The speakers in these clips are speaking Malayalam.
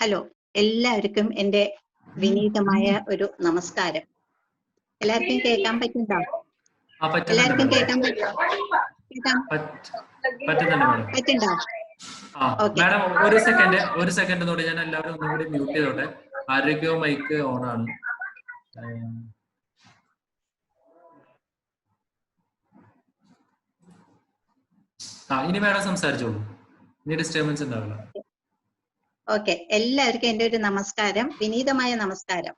ഹലോ, എല്ലാവർക്കും എൻ്റെ വിനീതമായ ഒരു നമസ്കാരം. എല്ലാവർക്കും കേൾക്കാൻ പറ്റുന്നുണ്ടോ? എല്ലാവർക്കും കേൾക്കാൻ പറ്റുന്നുണ്ടോ? മാഡം ഒരു സെക്കൻഡ് നോടി, ഞാൻ എല്ലാവരും ഒന്നും കൂടി മ്യൂട്ട് ചെയ്തോട്ടെ. ആരോഗ്യവും മൈക്ക് ഓൺ ആണ്. ഇനി മാഡം സംസാരിച്ചോളൂ, ഇനി ഡിസ്റ്റർബൻസ് ഉണ്ടാവില്ല. ഓക്കെ, എല്ലാവർക്കും എൻ്റെ ഒരു നമസ്കാരം, വിനീതമായ നമസ്കാരം.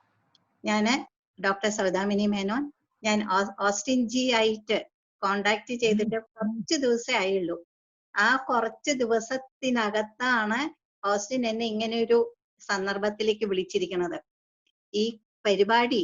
ഞാൻ ഡോക്ടർ സൗദാമിനി മേനോൻ. ഞാൻ ഓസ്റ്റിൻ ജി ആയിട്ട് കോണ്ടാക്ട് ചെയ്തിട്ട് കുറച്ച് ദിവസമേ ആയുള്ളൂ. ആ കുറച്ച് ദിവസത്തിനകത്താണ് ഓസ്റ്റിൻ എന്നെ ഇങ്ങനെ ഒരു സന്ദർഭത്തിലേക്ക് വിളിച്ചിരിക്കുന്നത്. ഈ പരിപാടി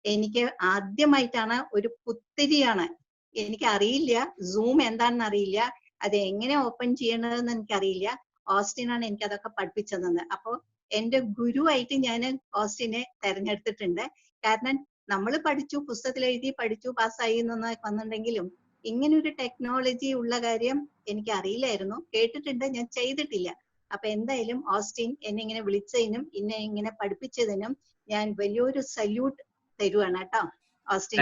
എനിക്ക് ആദ്യമായിട്ടാണ്, ഒരു പുത്തിരിയാണ്. എനിക്ക് അറിയില്ല, സൂം എന്താണെന്ന് അറിയില്ല, അത് എങ്ങനെ ഓപ്പൺ ചെയ്യണതെന്ന് എനിക്കറിയില്ല. ഓസ്റ്റിനാണ് എനിക്ക് അതൊക്കെ പഠിപ്പിച്ചതെന്ന്. അപ്പോ എന്റെ ഗുരുവായിട്ട് ഞാൻ ഓസ്റ്റിനെ തെരഞ്ഞെടുത്തിട്ടുണ്ട്. കാരണം നമ്മൾ പഠിച്ചു, പുസ്തകത്തിൽ എഴുതി പഠിച്ചു, പാസ്സായി എന്നൊക്കെ വന്നിട്ടുണ്ടെങ്കിലും ഇങ്ങനെ ഒരു ടെക്നോളജി ഉള്ള കാര്യം എനിക്ക് അറിയില്ലായിരുന്നു. കേട്ടിട്ടുണ്ട്, ഞാൻ ചെയ്തിട്ടില്ല. അപ്പൊ എന്തായാലും ഓസ്റ്റിൻ എന്നെ ഇങ്ങനെ വിളിച്ചതിനും എന്നെ ഇങ്ങനെ പഠിപ്പിച്ചതിനും ഞാൻ വലിയൊരു സല്യൂട്ട് തരുവാണ് കേട്ടോ ഓസ്റ്റിൻ.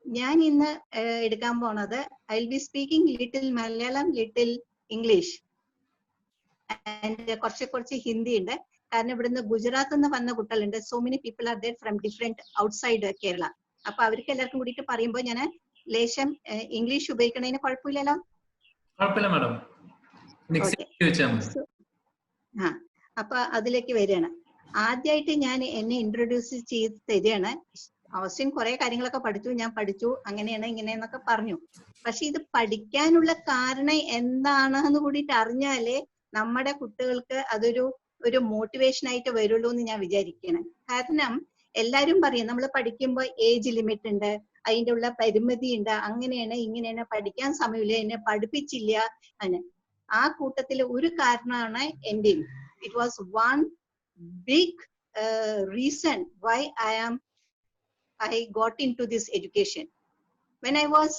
ഞാൻ ഇന്ന് എടുക്കാൻ പോണത് I will B speaking little Malayalam, little English and കുറച്ച് ഹിന്ദി ഉണ്ട്. കാരണം ഇവിടുന്ന് ഗുജറാത്തിൽ നിന്ന് വന്ന കുട്ടികളുണ്ട്. So many people are there from different outside Kerala. അപ്പൊ അവർക്ക് എല്ലാവർക്കും കൂടിയിട്ട് പറയുമ്പോൾ ഞാൻ ലേശം ഇംഗ്ലീഷ് ഉപയോഗിക്കണതിന് കുഴപ്പമില്ലല്ലോ? അപ്പൊ അതിലേക്ക് വരികയാണ്. ആദ്യമായിട്ട് ഞാൻ എന്നെ ഇൻട്രൊഡ്യൂസ് ചെയ്ത് തരികയാണ്. ഓസ്റ്റിൻ കുറെ കാര്യങ്ങളൊക്കെ പഠിച്ചു, ഞാൻ പഠിച്ചു, അങ്ങനെയാണ് ഇങ്ങനെയെന്നൊക്കെ പറഞ്ഞു. പക്ഷെ ഇത് പഠിക്കാനുള്ള കാരണം എന്താണെന്ന് കൂടിയിട്ട് അറിഞ്ഞാലേ നമ്മുടെ കുട്ടികൾക്ക് അതൊരു മോട്ടിവേഷൻ ആയിട്ട് വരുള്ളൂ എന്ന് ഞാൻ വിചാരിക്കണം. കാരണം എല്ലാരും പറയും നമ്മൾ പഠിക്കുമ്പോൾ ഏജ് ലിമിറ്റ് ഉണ്ട്, അതിൻ്റെ ഉള്ള പരിമിതി ഉണ്ട്, അങ്ങനെയാണ് ഇങ്ങനെയാണ്, പഠിക്കാൻ സമയമില്ല, എന്നെ പഠിപ്പിച്ചില്ല. അങ്ങനെ ആ കൂട്ടത്തിൽ ഒരു കാരണമാണ് എന്റെയും. It was one big reason why I got into this education. When I was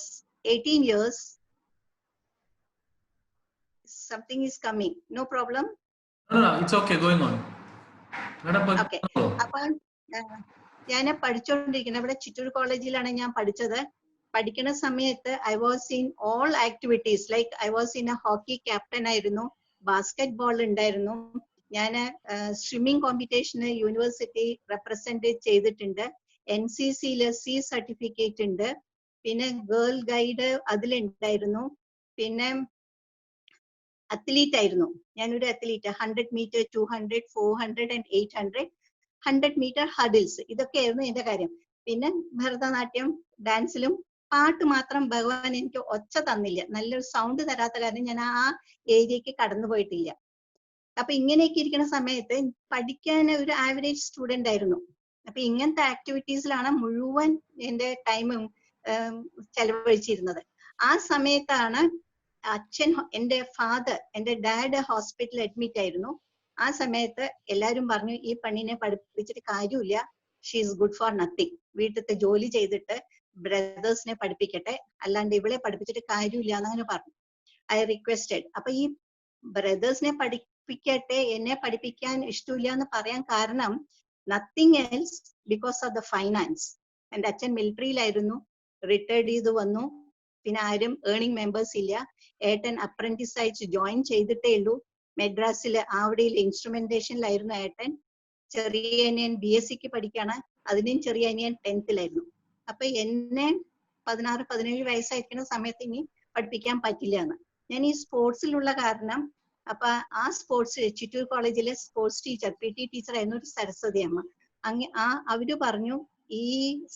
18 years, something is coming. No problem? No, it's okay, going on. Okay. അപ്പോൾ ഞാൻ പഠിച്ചുകൊണ്ടിരിക്കുന്നത് ഇവിടെ ചിറ്റൂർ കോളേജിലാണ് ഞാൻ പഠിച്ചത്. പഠിക്കുന്ന സമയത്ത് I was in all activities. Like I was in a hockey captain ആയിരുന്നു, ബാസ്കറ്റ് ബോൾ ഉണ്ടായിരുന്നു, ഞാൻ സ്വിമ്മിങ് കോമ്പറ്റീഷന് യൂണിവേഴ്സിറ്റി റെപ്രസെന്റ് ചെയ്തിട്ടുണ്ട്, NCCയില് C സർട്ടിഫിക്കറ്റ് ഉണ്ട്, പിന്നെ ഗേൾ ഗൈഡ് അതിലുണ്ടായിരുന്നു, പിന്നെ അത്ലീറ്റ് ആയിരുന്നു. ഞാനൊരു athlete, 100 metre, 200, 400 and 800, 100 metre hurdles, ഇതൊക്കെയായിരുന്നു എന്റെ കാര്യം. പിന്നെ ഭരതനാട്യം, ഡാൻസിലും. പാട്ട് മാത്രം ഭഗവാൻ എനിക്ക് ഒച്ച തന്നില്ല, നല്ലൊരു സൗണ്ട് തരാത്ത കാരണം ഞാൻ ആ ഏരിയക്ക് കടന്നു പോയിട്ടില്ല. അപ്പൊ ഇങ്ങനെയൊക്കെ ഇരിക്കുന്ന സമയത്ത് പഠിക്കാൻ ഒരു ആവറേജ് സ്റ്റുഡന്റ് ആയിരുന്നു. അപ്പൊ ഇങ്ങനത്തെ ആക്ടിവിറ്റീസിലാണ് മുഴുവൻ എന്റെ ടൈമും ചെലവഴിച്ചിരുന്നത്. ആ സമയത്താണ് അച്ഛൻ, എന്റെ ഡാഡ് ഹോസ്പിറ്റലിൽ അഡ്മിറ്റ് ആയിരുന്നു. ആ സമയത്ത് എല്ലാരും പറഞ്ഞു, ഈ പെണ്ണിനെ പഠിപ്പിച്ചിട്ട് കാര്യമില്ല, she is good for nothing, വീട്ടിലത്തെ ജോലി ചെയ്തിട്ട് ബ്രദേഴ്സിനെ പഠിപ്പിക്കട്ടെ, അല്ലാണ്ട് ഇവളെ പഠിപ്പിച്ചിട്ട് കാര്യമില്ല എന്നങ്ങനെ പറഞ്ഞു. I requested. അപ്പൊ ഈ ബ്രദേഴ്സിനെ പഠിപ്പിക്കട്ടെ, എന്നെ പഠിപ്പിക്കാൻ ഇഷ്ടമില്ല എന്ന് പറയാൻ കാരണം nothing else, because of the finance. എന്റെ അച്ഛൻ മിലിറ്ററിയിലായിരുന്നു, റിട്ടയർഡ് ചെയ്ത് വന്നു, പിന്നെ ആരും ഏർണിംഗ് മെമ്പേഴ്സ് ഇല്ല. ഏട്ടൻ അപ്രന്റീസ് ആയിട്ട് ജോയിൻ ചെയ്തിട്ടേ ഉള്ളൂ, മെഡ്രാസില് ആവടിയിൽ ഇൻസ്ട്രുമെന്റേഷനിലായിരുന്നു ഏട്ടൻ. ചെറിയ അനിയൻ BSc പഠിക്കാണ്, അതിനും ചെറിയ അനിയൻ 10th അപ്പൊ എന്നെ 16-17 വയസ്സായിരിക്കുന്ന സമയത്ത് ഇനി പഠിപ്പിക്കാൻ പറ്റില്ല എന്ന്. ഞാൻ ഈ സ്പോർട്സിലുള്ള കാരണം, അപ്പൊ ആ സ്പോർട്സ് ചിറ്റൂർ കോളേജിലെ സ്പോർട്സ് ടീച്ചർ, PT ടീച്ചർ ആയിരുന്നു, ഒരു സരസ്വതി അമ്മ. അവര് പറഞ്ഞു, ഈ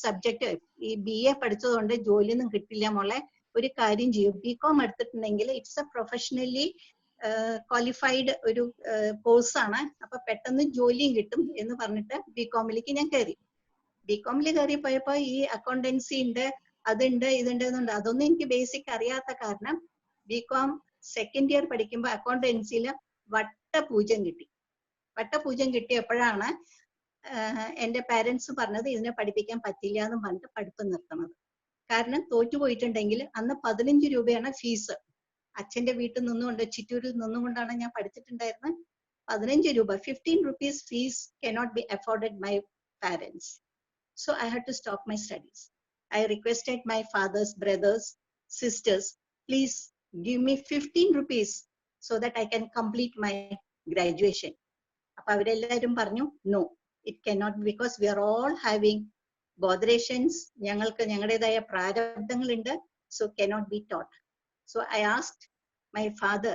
സബ്ജക്ട് ഈ BA പഠിച്ചതുകൊണ്ട് ജോലിയൊന്നും കിട്ടില്ല മോളെ, ഒരു കാര്യം ചെയ്യും, BCom എടുത്തിട്ടുണ്ടെങ്കിൽ ഇറ്റ്സ് എ പ്രൊഫഷണലി ക്വാളിഫൈഡ് ഒരു കോഴ്സാണ്, അപ്പൊ പെട്ടെന്ന് ജോലിയും കിട്ടും എന്ന് പറഞ്ഞിട്ട് BComലേക്ക് ഞാൻ കയറി. BComൽ കയറി പോയപ്പോ ഈ അക്കൗണ്ടൻസി ഉണ്ട്, അതുണ്ട്, ഇതുണ്ട് എന്നുണ്ട്, അതൊന്നും എനിക്ക് ബേസിക് അറിയാത്ത കാരണം BCom സെക്കൻഡ് ഇയർ പഠിക്കുമ്പോൾ അക്കൗണ്ടൻസിയിൽ വട്ടപൂജ്യം കിട്ടിയപ്പോഴാണ് എന്റെ പാരന്റ്സ് പറഞ്ഞത് ഇതിനെ പഠിപ്പിക്കാൻ പറ്റില്ല എന്ന് പറഞ്ഞിട്ട് പഠിപ്പ് നിർത്തണത്. കാരണം തോറ്റുപോയിട്ടുണ്ടെങ്കിൽ അന്ന് 15 രൂപയാണ് ഫീസ്. അച്ഛന്റെ വീട്ടിൽ നിന്നുകൊണ്ട് ചിറ്റൂരിൽ നിന്നുകൊണ്ടാണ് ഞാൻ പഠിച്ചിട്ടുണ്ടായിരുന്നത്. 15 രൂപ, 15 rupees fees cannot be afforded by parents. So I had to stop my studies. I requested my father's brothers, sisters, please give me 15 rupees so that I can complete my graduation. അപ്പൊ അവരെല്ലാരും പറഞ്ഞു no, it cannot, because we are all having botherations. ഞങ്ങൾക്ക് ഞങ്ങളുടേതായ പ്രാരബ്ധങ്ങളുണ്ട്, so cannot be taught. So I asked my father,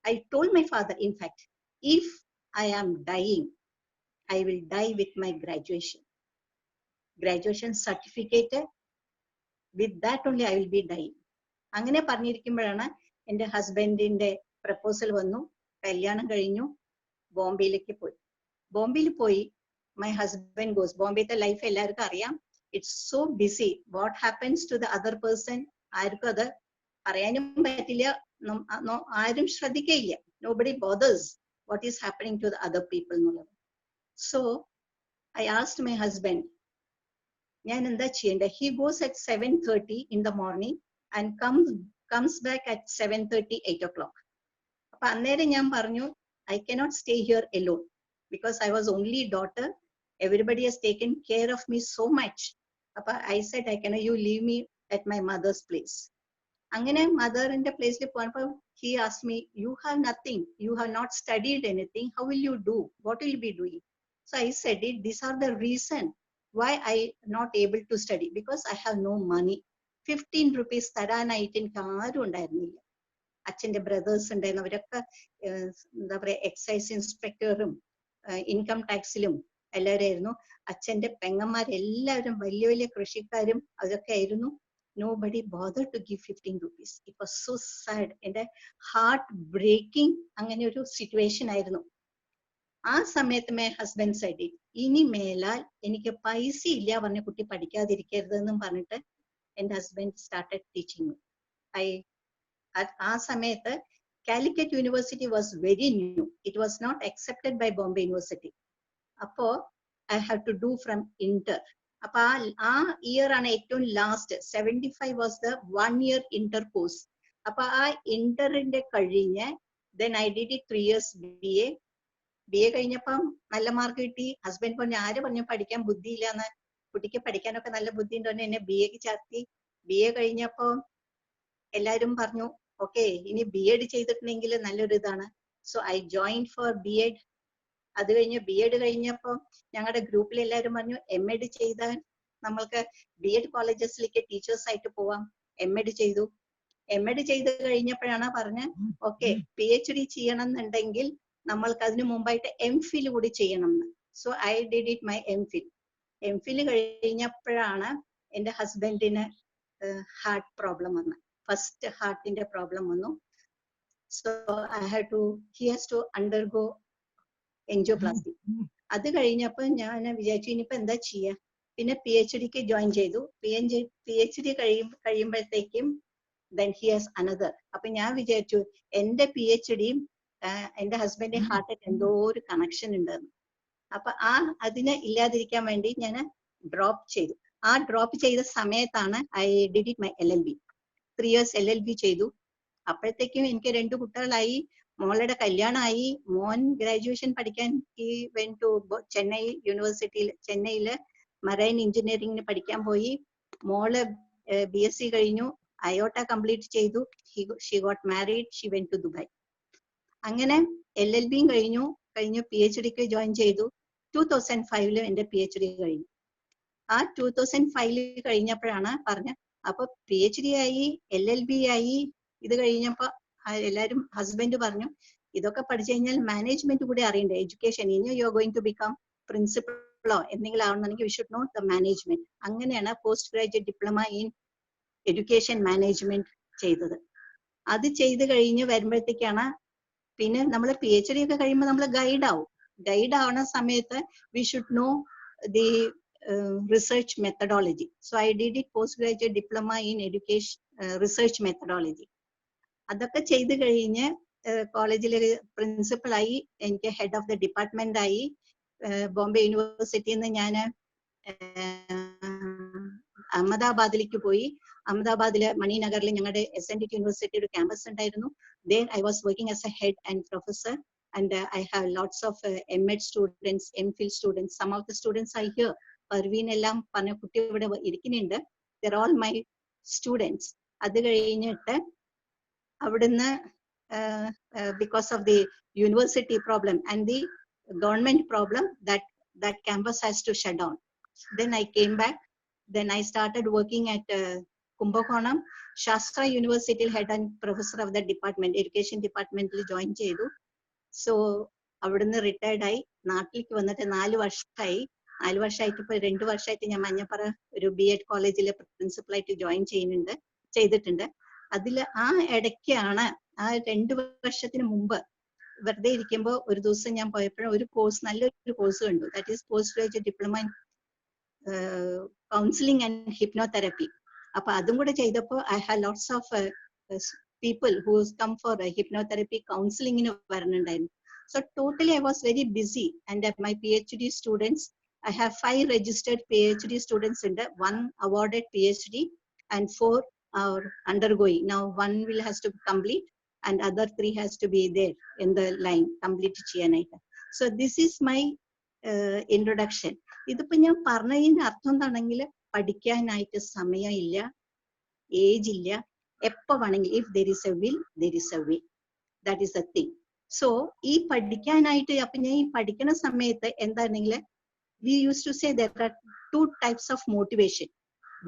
I told my father, in fact, if I am dying, I will die with my graduation certificate. With that only I will be dying. അങ്ങനെ പറഞ്ഞിരിക്കുമ്പോഴാണ് എൻ്റെ ഹസ്ബൻഡിന്റെ പ്രപ്പോസൽ വന്നു. കല്യാണം കഴിഞ്ഞു, ബോംബെയിലേക്ക് പോയി. ബോംബെയിൽ പോയി, my husband goes. ബോംബെത്തെ ലൈഫ് എല്ലാവർക്കും അറിയാം. It's so busy. What happens to the other person, ആർക്കും അത് പറയാനും പറ്റില്ല, ആരും ശ്രദ്ധിക്കയില്ല. Nobody bothers what is happening to the other people എന്നുള്ളത്. So I asked my husband, ഞാൻ എന്താ ചെയ്യേണ്ടത്? He goes at 7:30 in the morning and comes back at 7:30, 8 o'clock. അപ്പൊ അന്നേരം ഞാൻ പറഞ്ഞു, I cannot stay here alone because I was only daughter. Everybody has taken care of me so much. അപ്പൊ I said, I cannot, you leave me at my mother's place. അങ്ങനെ മദറിന്റെ പ്ലേസിൽ പോയപ്പോ he asked me, you have nothing, you have not studied anything, how will you do, what will you be doing? So I said it, these are the reason why I not able to study, because I have no money. 15 rupees തരാനായിട്ട് എനിക്ക് ആരും ഉണ്ടായിരുന്നില്ല. അച്ഛന്റെ ബ്രദേഴ്സ് ഉണ്ടായിരുന്നു, അവരൊക്കെ എന്താ പറയാ എക്സൈസ് ഇൻസ്പെക്ടറും ഇൻകം ടാക്സിലും എല്ലാവരും ആയിരുന്നു. അച്ഛന്റെ പെങ്ങന്മാരെല്ലാവരും വലിയ വലിയ കൃഷിക്കാരും അതൊക്കെ ആയിരുന്നു. Nobody bothered to give 15 rupees. It was so sad. എന്റെ ഹാർട്ട് ബ്രേക്കിംഗ് അങ്ങനെ ഒരു സിറ്റുവേഷൻ ആയിരുന്നു. ആ സമയത്ത് മൈ ഹസ്ബൻഡ് സെഡ്, ഇനി മേലാൽ എനിക്ക് പൈസ ഇല്ല പറഞ്ഞ കുട്ടി പഠിക്കാതിരിക്കരുതെന്നും പറഞ്ഞിട്ട് എന്റെ ഹസ്ബൻഡ് സ്റ്റാർട്ടഡ് ടീച്ചിങ് മീ. ആ സമയത്ത് Calicut university was very new. It was not accepted by Bombay university. അപ്പോ I have to do from inter. അപ്പൊ ആ ഇയർ ആണ് ഏറ്റവും last. 75 was the 1 year inter course. അപ്പൊ ആ ഇന്ററിന്റെ കഴിഞ്ഞ് then I did it 3 years B A കഴിഞ്ഞപ്പം നല്ല മാർക്ക് കിട്ടി. ഹസ്ബൻഡ് പറഞ്ഞു, ആര് പറഞ്ഞു പഠിക്കാൻ ബുദ്ധിയില്ലാന്ന്, കുട്ടിക്ക് പഠിക്കാനൊക്കെ നല്ല ബുദ്ധി ഉണ്ടോന്ന് എന്നെ ബി എക്ക് ചേർത്തി. ബി എ കഴിഞ്ഞപ്പോ എല്ലാരും പറഞ്ഞു, ഓക്കെ ഇനി ബി എഡ് ചെയ്തിട്ടുണ്ടെങ്കിൽ നല്ലൊരു ഇതാണ്. So I join four B Ed. അത് കഴിഞ്ഞ് ബി എഡ് കഴിഞ്ഞപ്പോ ഞങ്ങളുടെ ഗ്രൂപ്പിൽ എല്ലാവരും പറഞ്ഞു, എം എഡ് ചെയ്താൽ നമ്മൾക്ക് ബി എഡ് കോളേജസിലേക്ക് ടീച്ചേഴ്സ് ആയിട്ട് പോവാം. എം എഡ് ചെയ്തു. എം എഡ് ചെയ്ത് കഴിഞ്ഞപ്പോഴാണ് പറഞ്ഞ, ഓക്കെ പി എച്ച് ഡി ചെയ്യണം എന്നുണ്ടെങ്കിൽ നമ്മൾക്ക് അതിനു മുമ്പായിട്ട് എം ഫിൽ കൂടി ചെയ്യണം എന്ന്. So I did it my M Phil. M Phil കഴിഞ്ഞപ്പോഴാണ് എന്റെ ഹസ്ബൻഡിന് ഹാർട്ട് പ്രോബ്ലം വന്നു. ഫസ്റ്റ് ഹാർട്ടിന്റെ പ്രോബ്ലം വന്നു. So he has to undergo angioplasty. അത് കഴിഞ്ഞപ്പോ ഞാൻ വിചാരിച്ചു ഇനിയിപ്പോ എന്താ ചെയ്യാ. പിന്നെ പി എച്ച് ഡിക്ക് ജോയിൻ ചെയ്തു. പി എച്ച് ഡി കഴിയുമ്പോഴത്തേക്കും then he has another. അപ്പൊ ഞാൻ വിചാരിച്ചു എന്റെ പി എച്ച് ഡിയും എന്റെ ഹസ്ബൻഡിന്റെ ഹാർട്ടിന് എന്തോ ഒരു കണക്ഷൻ ഉണ്ടെന്ന്. അപ്പൊ അതിനെ ഇല്ലാതിരിക്കാൻ വേണ്ടി ഞാൻ ഡ്രോപ്പ് ചെയ്തു. ആ ഡ്രോപ്പ് ചെയ്ത സമയത്താണ് I did it my LLB. 3 years LLB ചെയ്തു. അപ്പോഴത്തേക്കും എനിക്ക് 2 കുട്ടികളായി, മോളുടെ കല്യാണമായി, മോൻ ഗ്രാജുവേഷൻ പഠിക്കാൻ he went to ചെന്നൈ യൂണിവേഴ്സിറ്റിയിൽ, ചെന്നൈയില് മറൈൻ എഞ്ചിനീയറിംഗിന് പഠിക്കാൻ പോയി. മോള് BSc കഴിഞ്ഞു, അയോട്ട കംപ്ലീറ്റ് ചെയ്തു. She got married, she went to Dubai. അങ്ങനെ LLB കഴിഞ്ഞു പി എച്ച് ഡിക്ക് ജോയിൻ ചെയ്തു. 2005 എന്റെ പി എച്ച് ഡി കഴിഞ്ഞു. ആ 2005 കഴിഞ്ഞപ്പോഴാണ് പറഞ്ഞ, അപ്പൊ പി എച്ച് ഡി ആയി, LLB ആയി. ഇത് കഴിഞ്ഞപ്പോ എല്ലാരും ഹസ്ബൻഡ് പറഞ്ഞു, ഇതൊക്കെ പഠിച്ചു കഴിഞ്ഞാൽ മാനേജ്മെന്റ് കൂടി അറിയണ്ടേ, എഡ്യൂക്കേഷൻ. ഇനി you are going to become പ്രിൻസിപ്പളോ എന്തെങ്കിലും ആവണമെങ്കിൽ you should know the management. അങ്ങനെയാണ് post graduate diploma in education management ചെയ്തത്. അത് ചെയ്ത് കഴിഞ്ഞ് വരുമ്പോഴത്തേക്കാണ് പിന്നെ നമ്മൾ പി എച്ച് ഡി ഒക്കെ കഴിയുമ്പോൾ നമ്മൾ ഗൈഡ് ആവും. ഗൈഡ് ആവുന്ന സമയത്ത് we should know the research methodology. So I did it post graduate diploma in education research methodology. അതൊക്കെ ചെയ്ത് കഴിഞ്ഞ് കോളേജിലൊരു പ്രിൻസിപ്പളായി, എനിക്ക് ഹെഡ് ഓഫ് ദ ഡിപ്പാർട്ട്മെന്റ് ആയി. ബോംബെ യൂണിവേഴ്സിറ്റിയിൽ നിന്ന് ഞാൻ അഹമ്മദാബാദിലേക്ക് പോയി. അഹമ്മദാബാദിലെ മണിനഗറിൽ ഞങ്ങളുടെ SNDT യൂണിവേഴ്സിറ്റി ഒരു ക്യാമ്പസ് ഉണ്ടായിരുന്നു. There I was working as a head and professor, and I have lots of MEd students, MPhil students. Some of the students are here. Parveen എല്ലാം പറഞ്ഞ കുട്ടി ഇവിടെ ഇരിക്കുന്നുണ്ട്. They're all my students. അത് കഴിഞ്ഞിട്ട് അവിടുന്ന് because of the university problem and the government problem, that campus has to shut down. Then I came back. Then I started working at Kumbakonam Shastra University, head and professor of the department, education department join ചെയ്തു. So അവിടുന്ന് റിട്ടയർഡ് ആയി നാട്ടിലേക്ക് വന്നിട്ട് 4 വർഷമായി. 4 വർഷമായിട്ട് ഇപ്പൊ 2 വർഷമായിട്ട് ഞാൻ മഞ്ഞപ്പറ ഒരു BEd കോളേജിലെ പ്രിൻസിപ്പളായിട്ട് ജോയിൻ ചെയ്തിട്ടുണ്ട്. അതിൽ ആ ഇടയ്ക്കാണ് ആ 2 വർഷത്തിന് മുമ്പ് വെറുതെ ഇരിക്കുമ്പോൾ ഒരു ദിവസം ഞാൻ പോയപ്പോഴും ഒരു കോഴ്സ്, നല്ലൊരു കോഴ്സ് കണ്ടു. That is post graduate diploma in counselling and hypnotherapy. അപ്പൊ അതും കൂടെ ചെയ്തപ്പോൾ I have lots of people who's come for hypnotherapy കൗൺസിലിംഗിന് വരുന്നുണ്ടായിരുന്നു. So totally I was very busy. And my PhD students, I have 5 registered PhD students in the 1 awarded PhD and 4 are undergoing. Now 1 will has to complete and other 3 has to be there in the line complete cheyanayittu. So this is my introduction. ഇതിപ്പോ ഞാൻ പറഞ്ഞതിന്റെ അർത്ഥം എന്താണെങ്കിൽ പഠിക്കാനായിട്ട് സമയമില്ല, ഏജ് ഇല്ല, എപ്പോ വേണമെങ്കിൽ if there is a will there is a way. That is the thing. So ഈ പഠിക്കാനായിട്ട് അപ്പൊ ഞാൻ ഈ പഠിക്കുന്ന സമയത്ത് എന്താണെങ്കിൽ we used to say there are 2 types of motivation.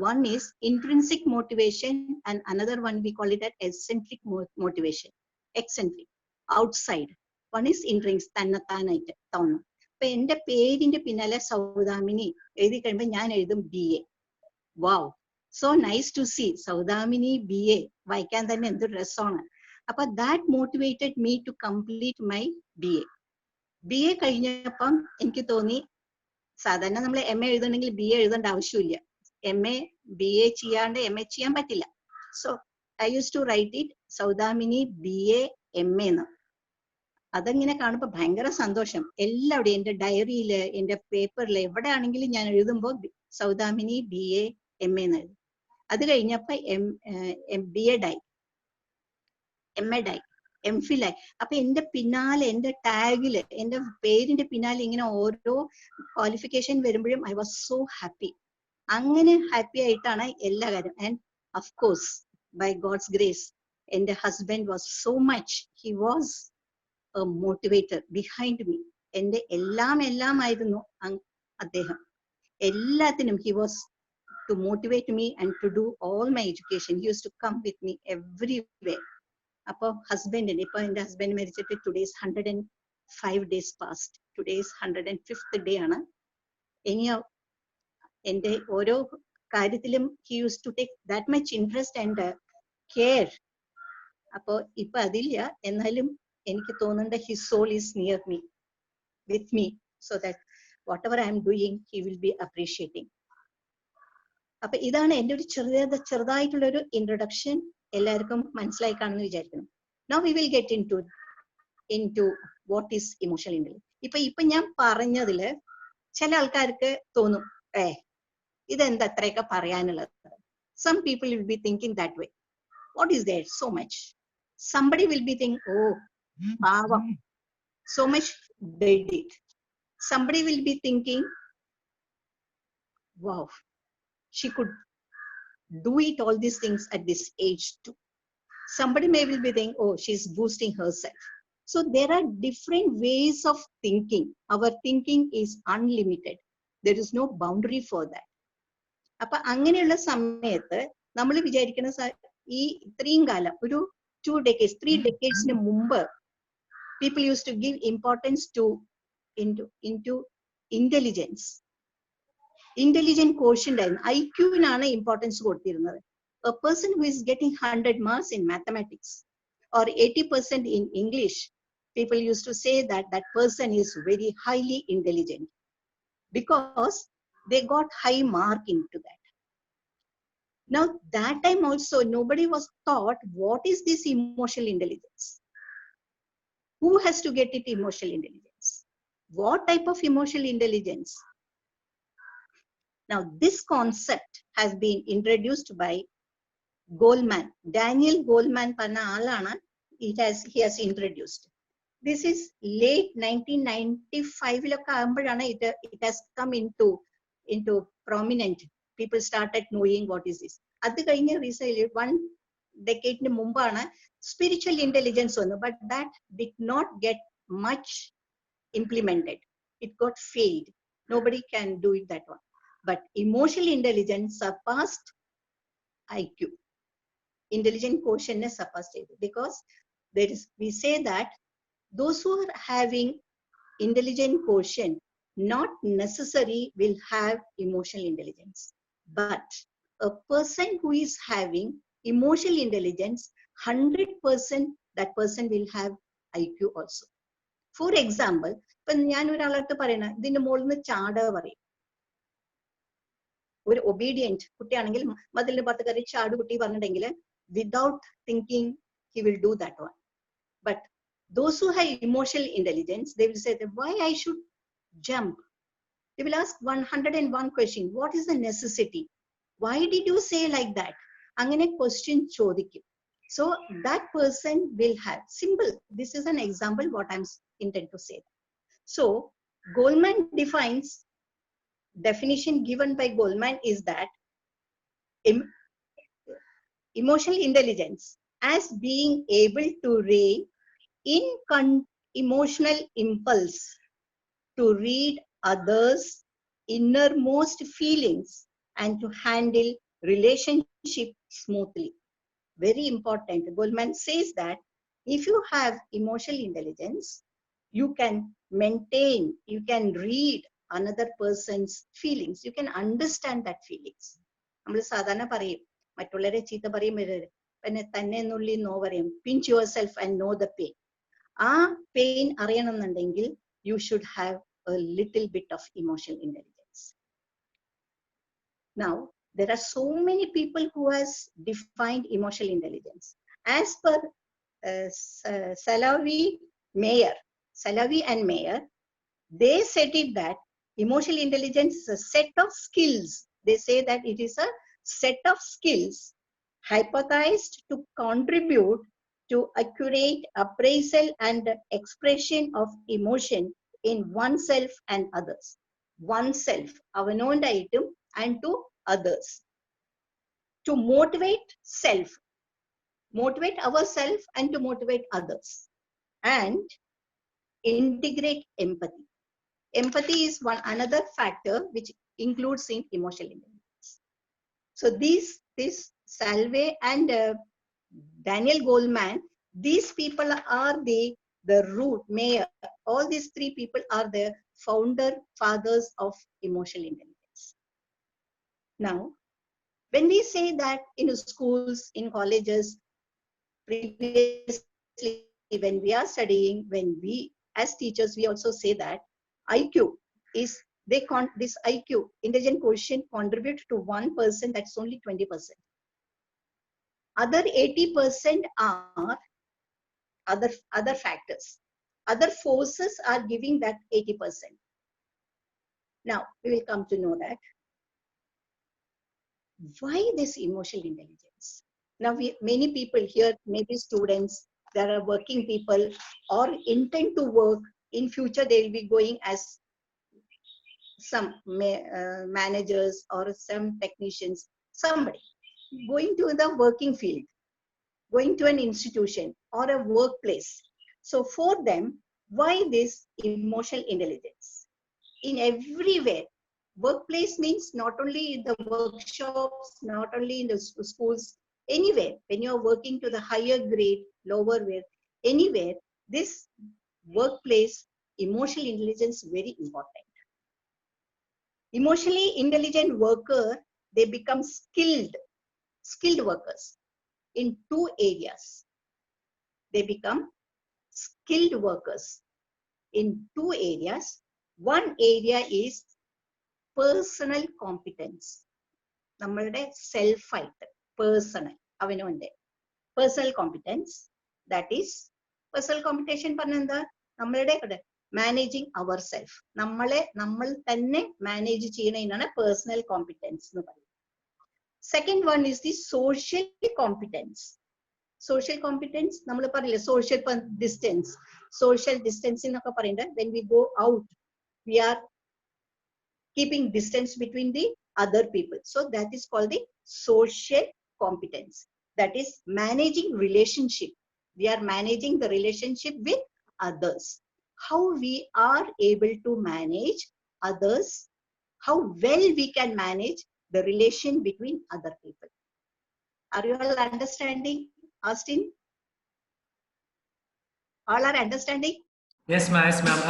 One is intrinsic motivation and another one we call it as eccentric motivation. Eccentric, outside. One is intrinsic, തന്നത്താനായിട്ട് തോന്നും. അപ്പൊ എന്റെ പേരിന്റെ പിന്നാലെ സൗദാമിനി എഴുതി കഴിയുമ്പോൾ ഞാൻ എഴുതും BA. Wow, so nice to see Soudamini BA. വായിക്കാൻ തന്നെ എന്തൊരു രസമാണ്. അപ്പൊ that motivated me to complete my BA. BA കഴിഞ്ഞപ്പം എനിക്ക് തോന്നി സാധാരണ നമ്മൾ MA എഴുതണമെങ്കിൽ BA എഴുതേണ്ട ആവശ്യമില്ല. MA BA ചെയ്യാണ്ട് MA ചെയ്യാൻ പറ്റില്ല. So I use to write it Saudamini BA MA എന്ന്. അതങ്ങനെ കാണുമ്പോൾ ഭയങ്കര സന്തോഷം. എല്ലാവിടെയും എൻ്റെ ഡയറിയില്, എൻ്റെ പേപ്പറിൽ, എവിടെയാണെങ്കിലും ഞാൻ എഴുതുമ്പോൾ സൗദാമിനി BA MA എന്ന് എഴുതും. അത് കഴിഞ്ഞപ്പോ BEd ആയി, MEd ആയി, MPhil ആയി. അപ്പൊ എന്റെ പിന്നാലെ, എന്റെ ടാഗില്, എന്റെ പേരിന്റെ പിന്നാലെ ഇങ്ങനെ ഓരോ ക്വാളിഫിക്കേഷൻ വരുമ്പോഴും ഐ വാസ് സോ ഹാപ്പി. അങ്ങനെ ഹാപ്പി ആയിട്ടാണ് എല്ലാ കാര്യം. And of course by God's grace എന്റെ husband was so much, he was a motivator behind me. എന്റെ എല്ലാം ആയിരുന്നു അദ്ദേഹം. എല്ലാത്തിനും he was to motivate me and to do all my education. He use to come with me every way. അപ്പൊ ഹസ്ബൻഡിന്, ഇപ്പൊ എന്റെ ഹസ്ബൻഡ് മരിച്ചിട്ട് today's 105 days past. Today's 105th day ആണ്. ഇനി എന്റെ ഓരോ കാര്യത്തിലും he use to take that much interest and care. അപ്പൊ ഇപ്പൊ അതില്ല, എന്നാലും എനിക്ക് തോന്നുന്നുണ്ട് his soul is near me, with me, so that what I'm doing he will be appreciating. അപ്പൊ ഇതാണ് എന്റെ ഒരു ചെറുതായിട്ടുള്ള ഒരു ഇൻട്രൊഡക്ഷൻ. എല്ലാവർക്കും മനസ്സിലായി കാണുമെന്ന് വിചാരിക്കുന്നു. Now we will get into what is emotional intelligence. ഇപ്പൊ ഞാൻ പറഞ്ഞതില് ചില ആൾക്കാർക്ക് തോന്നും, ഇതെന്താ അത്രയൊക്കെ പറയാനുള്ളത്. Some people will be thinking that way. What is there so much? Somebody will be thinking, oh, pavam, so much they did. Somebody will be thinking, wow, she could do it all these things at this age too. Somebody may will be thinking, oh, she's boosting herself. So there are different ways of thinking. Our thinking is unlimited. There is no boundary for that. അപ്പൊ അങ്ങനെയുള്ള സമയത്ത് നമ്മൾ വിചാരിക്കുന്ന ഈ ഇത്രയും കാലം, ഒരു 2 decades 3 decades മുമ്പ് people used to give importance to into intelligence. Intelligent quotient ആയിരുന്നു, IQ-നാണ് ഇമ്പോർട്ടൻസ് കൊടുത്തിരുന്നത്. A person who is getting 100 marks in mathematics or 80% in English, people used to say that that person is very highly intelligent because they got high mark into that. Now that time also nobody was taught what is this emotional intelligence. Who has to get it emotional intelligence? What type of emotional intelligence? Now, this concept has been introduced by Goleman. Daniel Goleman panna alana, he has introduced. This is late 1995 it has come into prominent. People started knowing what is this. At the kind of recently, 1 decade mumbana spiritual intelligence on, but that did not get much implemented. It got failed. Nobody can do it that one. But emotional intelligence surpassed IQ. Intelligent quotient is surpassed it because we say that those who are having intelligent quotient not necessarily will have emotional intelligence, but a person who is having emotional intelligence 100% that person will have IQ also. For example, obedient without thinking he will do that one. But those who have emotional intelligence, they will say that why I should jump. They will ask 101 question. What is the necessity? Why did you say like that? Angane question chodikkum. So that person will have simple. This is an example what I'm intend to say. So Goleman defines, definition given by Goleman is that emotional intelligence as being able to rein in emotional impulse to read others' innermost feelings and to handle relationship smoothly. Very important. Goleman says that if you have emotional intelligence, you can maintain, you can read another person's feelings. You can understand that feelings. Pinch yourself and know the pain. Pain ariyanannundengil, you should have a little bit of emotional intelligence. Now, there are so many people who has defined emotional intelligence. As per Salavi and Mayer, they said it that emotional intelligence is a set of skills. They say that it is a set of skills hypothesized to contribute to accurate appraisal and expression of emotion in oneself and others. Oneself, avanonda item, and to others. To motivate ourselves and to motivate others. And integrate empathy. Empathy is another factor which includes in emotional intelligence. So this Salve and Daniel Goleman, these people are the root, Mayer. All these three people are the fathers of emotional intelligence. Now, when we say that in schools, in colleges, previously when we are studying, when we as teachers, we also say that IQ is, this IQ, intelligent quotient, contribute to 1%, that's only 20%. Other 80% are other factors. Other forces are giving that 80%. Now, we will come to know that. Why this emotional intelligence? Now, many people here, maybe students, there are working people or intend to work. In future, they will be going as some managers or some technicians, somebody going to the working field, going to an institution or a workplace. So for them, why this emotional intelligence? In everywhere, workplace means not only in the workshops, not only in the schools, anywhere. When you are working to the higher grade, lower grade, anywhere, this workplace emotional intelligence is very important. Emotionally intelligent worker, they become skilled workers in two areas. They become skilled workers in two areas. One area is personal competence. Nammalde self-fight, personal, avanonde. Personal competence, that is, personal competition pananda, nammalde managing our self. നമ്മൾ തന്നെ മാനേജ് ചെയ്യുന്നതിനാണ് പേഴ്സണൽ കോമ്പിറ്റൻസ് എന്ന് പറയുന്നത്. Second one is the social competence. Social competence നമ്മൾ പറയില്ലേ, സോഷ്യൽ ഡിസ്റ്റൻസ് എന്നൊക്കെ പറയുന്നത് when we go out we are keeping distance between the other people, so that is called the social competence. That is managing relationship. We are managing the relationship with others. How we are able to manage others, how well we can manage the relation between other people. Are you all understanding, Austin? All are understanding? Yes, ma'am. Yes, ma'am.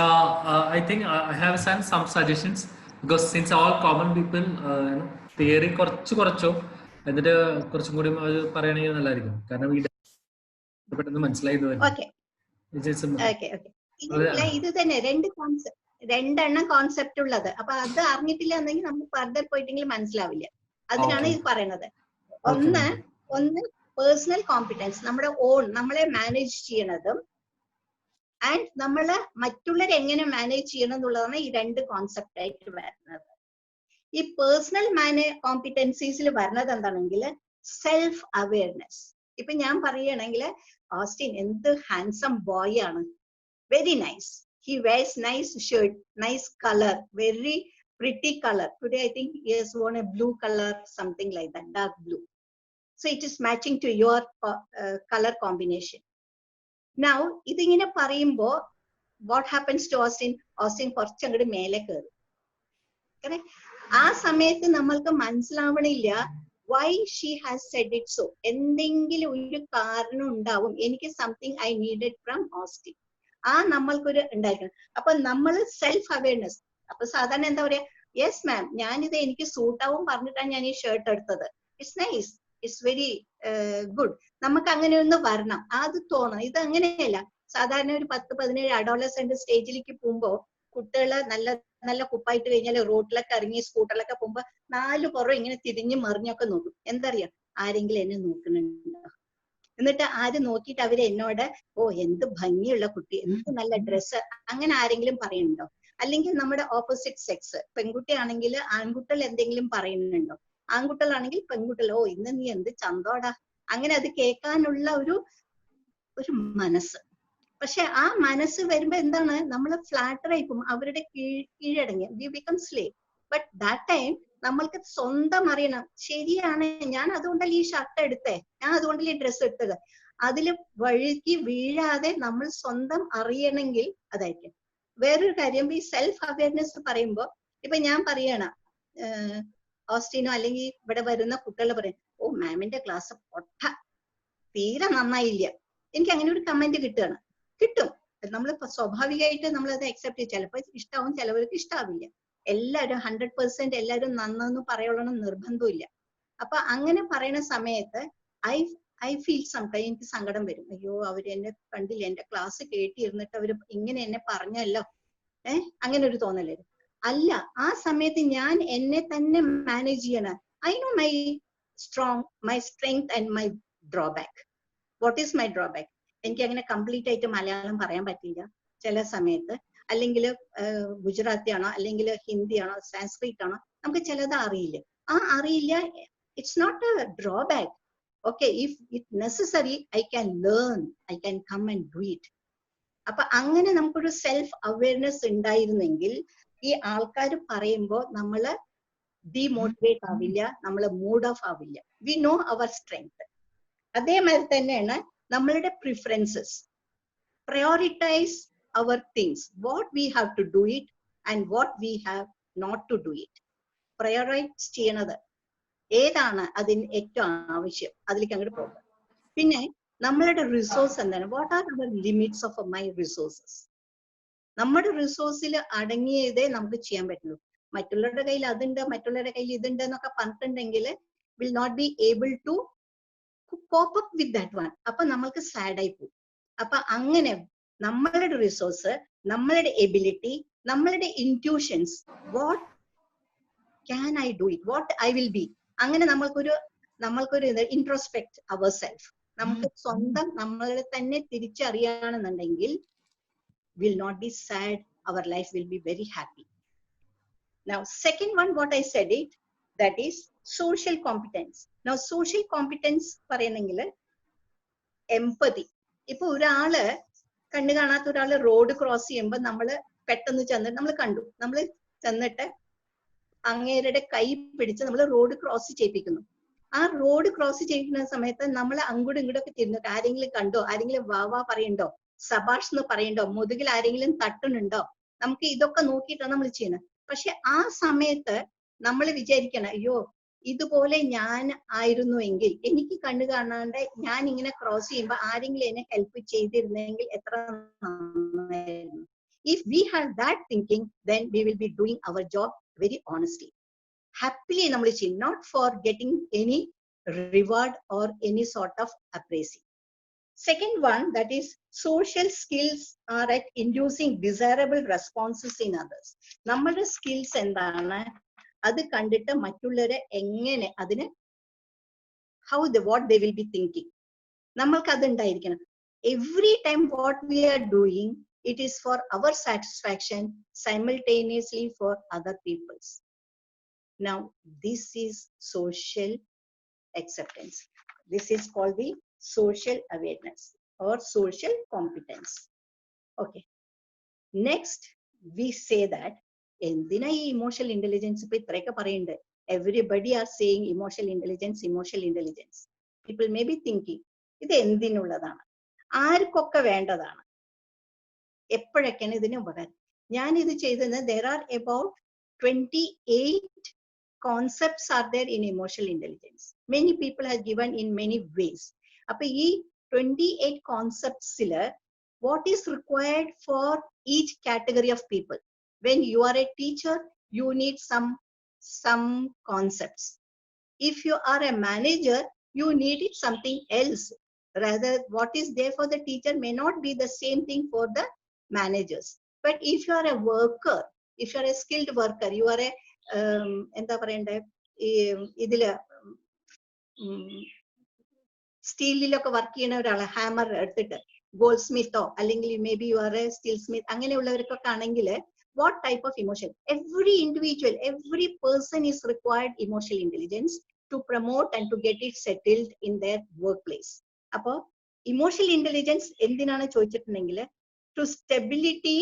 I think I have some suggestions, because since all common people theory കുറച്ചോ എന്നിട്ട് കുറച്ചും കൂടി പറയുകയാണെങ്കിൽ നല്ലതായിരിക്കും. കാരണം ഈ പെട്ടെന്ന് മനസ്സിലായത് ഇത് തന്നെ രണ്ടെണ്ണം കോൺസെപ്റ്റ് ഉള്ളത്. അപ്പൊ അത് അറിഞ്ഞിട്ടില്ല എന്നെങ്കിൽ നമുക്ക് ഫർദർ പോയിട്ടെങ്കിലും മനസ്സിലാവില്ല. അതിനാണ് ഇത് പറയുന്നത്. ഒന്ന് പേഴ്സണൽ കോമ്പിറ്റൻസ്, നമ്മുടെ ഓൺ, നമ്മളെ മാനേജ് ചെയ്യണതും ആൻഡ് നമ്മള് മറ്റുള്ളവരെ എങ്ങനെ മാനേജ് ചെയ്യണം എന്നുള്ളതാണ് ഈ രണ്ട് കോൺസെപ്റ്റ് ആയിട്ട് വരുന്നത്. ഈ പേഴ്സണൽ കോമ്പിറ്റൻസീസിൽ വരുന്നത് എന്താണെങ്കിൽ സെൽഫ് അവയർനെസ്. ഇപ്പൊ ഞാൻ പറയുകയാണെങ്കിൽ ഓസ്റ്റിൻ എന്ത് ഹാൻസം ബോയ് ആണ്, very nice, he wears nice shirt, nice color, very pretty color. Today I think he has worn a blue color, something like that, dark blue, so it is matching to your color combination. Now idingine parayumbo what happens to Austin korchangadu mele keru, correct? aa samayathu nammalku manasilavaniല്ല why she has said it so. endengile oru kaaranam undavum, enike something I needed from Austin. ആ നമ്മൾക്കൊരു ഉണ്ടായിരിക്കണം. അപ്പൊ നമ്മൾ സെൽഫ് അവയർനെസ്. അപ്പൊ സാധാരണ എന്താ പറയാ, യെസ് മാം ഞാനിത് എനിക്ക് സൂട്ടാവും പറഞ്ഞിട്ടാണ് ഞാൻ ഈ ഷർട്ട് എടുത്തത്, it's nice, it's very good. നമുക്ക് അങ്ങനെ ഒന്ന് വരണം, അത് തോന്നണം. ഇത് അങ്ങനെയല്ല. സാധാരണ ഒരു 10-17 അഡോളസെന്റ് സ്റ്റേജിലേക്ക് പോകുമ്പോ കുട്ടികള് നല്ല നല്ല കുപ്പായിട്ട് കഴിഞ്ഞാൽ റോഡിലൊക്കെ ഇറങ്ങി സ്കൂട്ടറിലൊക്കെ പോകുമ്പോ 4 പുറം ഇങ്ങനെ തിരിഞ്ഞു മറിഞ്ഞൊക്കെ നോക്കും. എന്തറിയാം, ആരെങ്കിലും എന്നെ നോക്കുന്നുണ്ടോ, എന്നിട്ട് ആര് നോക്കിയിട്ട് അവര് എന്നോട് ഓ എന്ത് ഭംഗിയുള്ള കുട്ടി, എന്ത് നല്ല ഡ്രസ്സ്, അങ്ങനെ ആരെങ്കിലും പറയുന്നുണ്ടോ? അല്ലെങ്കിൽ നമ്മുടെ ഓപ്പോസിറ്റ് സെക്സ്, പെൺകുട്ടിയാണെങ്കിൽ ആൺകുട്ടികൾ എന്തെങ്കിലും പറയുന്നുണ്ടോ? ആൺകുട്ടികളാണെങ്കിൽ പെൺകുട്ടികൾ ഓ ഇന്ന് നീ എന്ത് ചന്തോടാ, അങ്ങനെ അത് കേൾക്കാനുള്ള ഒരു മനസ്സ്. പക്ഷെ ആ മനസ്സ് വരുമ്പോ എന്താണ്, നമ്മൾ ഫ്ലാറ്റർ ആയിക്കും, അവരുടെ കീഴടങ്ങി, we become slave. But that time നമ്മൾക്ക് സ്വന്തം അറിയണം, ശരിയാണ് ഞാൻ അതുകൊണ്ടല്ലേ ഈ ഷർട്ട് എടുത്തേ, ഞാൻ അതുകൊണ്ടല്ലേ ഈ ഡ്രസ്സ് എടുത്തത്. അതില് വഴുക്കി വീഴാതെ നമ്മൾ സ്വന്തം അറിയണമെങ്കിൽ അതായിരിക്കും. വേറൊരു കാര്യം, ഈ സെൽഫ് അവയർനെസ് പറയുമ്പോ ഇപ്പൊ ഞാൻ പറയണ ഓസ്റ്റിനോ അല്ലെങ്കിൽ ഇവിടെ വരുന്ന കുട്ടികൾ പറയും ഓ മാമിന്റെ ക്ലാസ് പൊട്ട, തീരെ നന്നായില്ല. എനിക്ക് അങ്ങനെ ഒരു കമന്റ് കിട്ടും. നമ്മൾ സ്വാഭാവികമായിട്ട് നമ്മളത് അക്സെപ്റ്റ് ചെയ്യും. ചിലപ്പോൾ ഇഷ്ടാവും, ചിലവർക്ക് ഇഷ്ടാവില്ല. എല്ലാവരും 100% എല്ലാവരും നന്നെന്ന് പറയണം നിർബന്ധമില്ല. അപ്പൊ അങ്ങനെ പറയുന്ന സമയത്ത് ഐ ഫീൽ സംടൈം, എനിക്ക് സങ്കടം വരും. അയ്യോ അവര് എന്നെ കണ്ടില്ല, എന്റെ ക്ലാസ് കേട്ടിരുന്നിട്ട് അവര് ഇങ്ങനെ എന്നെ പറഞ്ഞല്ലോ, അങ്ങനെ ഒരു തോന്നൽ വരും. അല്ല, ആ സമയത്ത് ഞാൻ എന്നെ തന്നെ മാനേജ് ചെയ്യണം. I know my strength and my drawback. What is my drawback? എനിക്ക് അങ്ങനെ കംപ്ലീറ്റ് ആയിട്ട് മലയാളം പറയാൻ പറ്റില്ല ചില സമയത്ത്, അല്ലെങ്കിൽ ഗുജറാത്തി ആണോ അല്ലെങ്കിൽ ഹിന്ദി ആണോ സാൻസ്ക്രിറ്റ് ആണോ, നമുക്ക് ചിലത് അറിയില്ല. ആ അറിയില്ല, it's not a drawback. Okay, if it necessary I can learn, I can come and do it. അപ്പൊ അങ്ങനെ നമുക്കൊരു സെൽഫ് അവയർനെസ് ഉണ്ടായിരുന്നെങ്കിൽ ഈ ആൾക്കാർ പറയുമ്പോൾ നമ്മള് ഡിമോട്ടിവേറ്റ് ആവില്ല, നമ്മള് മൂഡ് ഓഫ് ആവില്ല. We know our strength. അതേമാതിരി തന്നെയാണ് നമ്മളുടെ preferences. Prioritize our things, what we have to do it and what we have not to do it. Prioritize ചെയ്യണത് ഏതാണ് അതിന് ഏറ്റവും ആവശ്യം, അതിലേക്ക് അങ്ങോട്ട് പോകുക. പിന്നെ നമ്മളുടെ റിസോഴ്സ് എന്താണ്, what are our limits of my resources. നമ്മുടെ റിസോഴ്സിൽ അടങ്ങിയതേ നമുക്ക് ചെയ്യാൻ പറ്റുള്ളൂ. മറ്റുള്ളവരുടെ കയ്യിൽ അതുണ്ട്, മറ്റുള്ളവരുടെ കയ്യിൽ ഇതുണ്ട് എന്നൊക്കെ പറഞ്ഞിട്ടുണ്ടെങ്കിൽ will not be able to cope up with that one. അപ്പൊ നമ്മൾക്ക് സാഡ് ആയി പോകും. അപ്പൊ അങ്ങനെ നമ്മളുടെ റിസോഴ്സ്, നമ്മളുടെ എബിലിറ്റി, നമ്മളുടെ intuitions, what can I do it, what I will be. അങ്ങനെ നമ്മൾക്കൊരു ഇൻട്രോസ്പെക്ട് അവർ സെൽഫ്, നമുക്ക് സ്വന്തം നമ്മളെ തന്നെ തിരിച്ചറിയാണെന്നുണ്ടെങ്കിൽ will not be sad our life will be very happy. Now, second one, what I said it, that is social competence. Now, social competence പറയണമെങ്കിൽ empathy. ഇപ്പൊ ഒരാള് കണ്ണു കാണാത്ത ഒരാള് റോഡ് ക്രോസ് ചെയ്യുമ്പോൾ നമ്മള് പെട്ടെന്ന് ചെന്നിട്ട് നമ്മൾ കണ്ടു, നമ്മൾ ചെന്നിട്ട് അങ്ങേരുടെ കൈ പിടിച്ച് നമ്മൾ റോഡ് ക്രോസ് ചെയ്യിപ്പിക്കുന്നു. ആ റോഡ് ക്രോസ് ചെയ്യുന്ന സമയത്ത് നമ്മൾ അങ്ങോട്ടും ഇങ്ങോട്ടൊക്കെ തിരിഞ്ഞിട്ട് ആരെങ്കിലും കണ്ടോ, ആരെങ്കിലും വാ വാ പറയണ്ടോ, സബാഷ് എന്ന് പറയണ്ടോ, മുതുകിൽ ആരെങ്കിലും തട്ടുന്നുണ്ടോ, നമുക്ക് ഇതൊക്കെ നോക്കിയിട്ടാണ് നമ്മൾ ചെയ്യുന്നത്. പക്ഷെ ആ സമയത്ത് നമ്മൾ വിചാരിക്കണം, അയ്യോ ഇതുപോലെ ഞാൻ ആയിരുന്നുവെങ്കിൽ, എനിക്ക് കണ്ണു കാണാണ്ട് ഞാൻ ഇങ്ങനെ ക്രോസ് ചെയ്യുമ്പോൾ ആരെങ്കിലും എന്നെ ഹെൽപ്പ് ചെയ്തിരുന്നെങ്കിൽ എത്ര നന്നായിരുന്നു. If we have that thinking, then we will be doing our job very honestly. Happily നമ്മൾ ചെയ്യും, not for getting any reward or any sort of appraising. Second one, that is social skills are at inducing desirable responses in others. നമ്മുടെ skills എന്താണ്, അത് കണ്ടിട്ട് മറ്റുള്ളവരെ എങ്ങനെ അതിന് what they will be thinking, നമ്മൾക്ക് അത് ഉണ്ടായിരിക്കണം. Every time what we are doing, it is for our satisfaction, simultaneously for other people's. Now, this is social acceptance. This is called the social awareness or social competence. Okay. Next, we say that എന്തിനാ ഈ ഇമോഷണൽ ഇന്റലിജൻസ് ഇപ്പൊ ഇത്രയൊക്കെ പറയുന്നുണ്ട്. Everybody are saying emotional intelligence, emotional intelligence. People may be thinking ഇത് എന്തിനുള്ളതാണ്, ആർക്കൊക്കെ വേണ്ടതാണ്, എപ്പോഴൊക്കെയാണ് ഇതിന് ഉപകാരം. ഞാൻ ഇത് ചെയ്തത്, there are about 28 concepts are there in emotional intelligence. Many people have given in many ways. അപ്പൊ ഈ 28 concepts-ല് what is required for each category of people? When you are a teacher, you need some concepts. If you are a manager, you need something else. Rather, what is there for the teacher may not be the same thing for the managers. But if you are a worker, if you are a skilled worker, you are a എന്താ പറയണ്ടേ, ഇതില് സ്റ്റീലിലൊക്കെ വർക്ക് ചെയ്യുന്ന ഒരാള് ഹാമർ എടുത്തിട്ട് ഗോൾഡ് സ്മിത്തോ അല്ലെങ്കിൽ may be you are a steel smith, അങ്ങനെയുള്ളവർക്കൊക്കെ ആണെങ്കിൽ what type of emotion? Every individual, every person is required emotional intelligence to promote and to get it settled in their workplace. അപ്പോ ഇമോഷണൽ ഇന്റലിജൻസ് എന്തിനാണ് ചോദിച്ചിട്ടുണ്ടെങ്കിൽ, to stability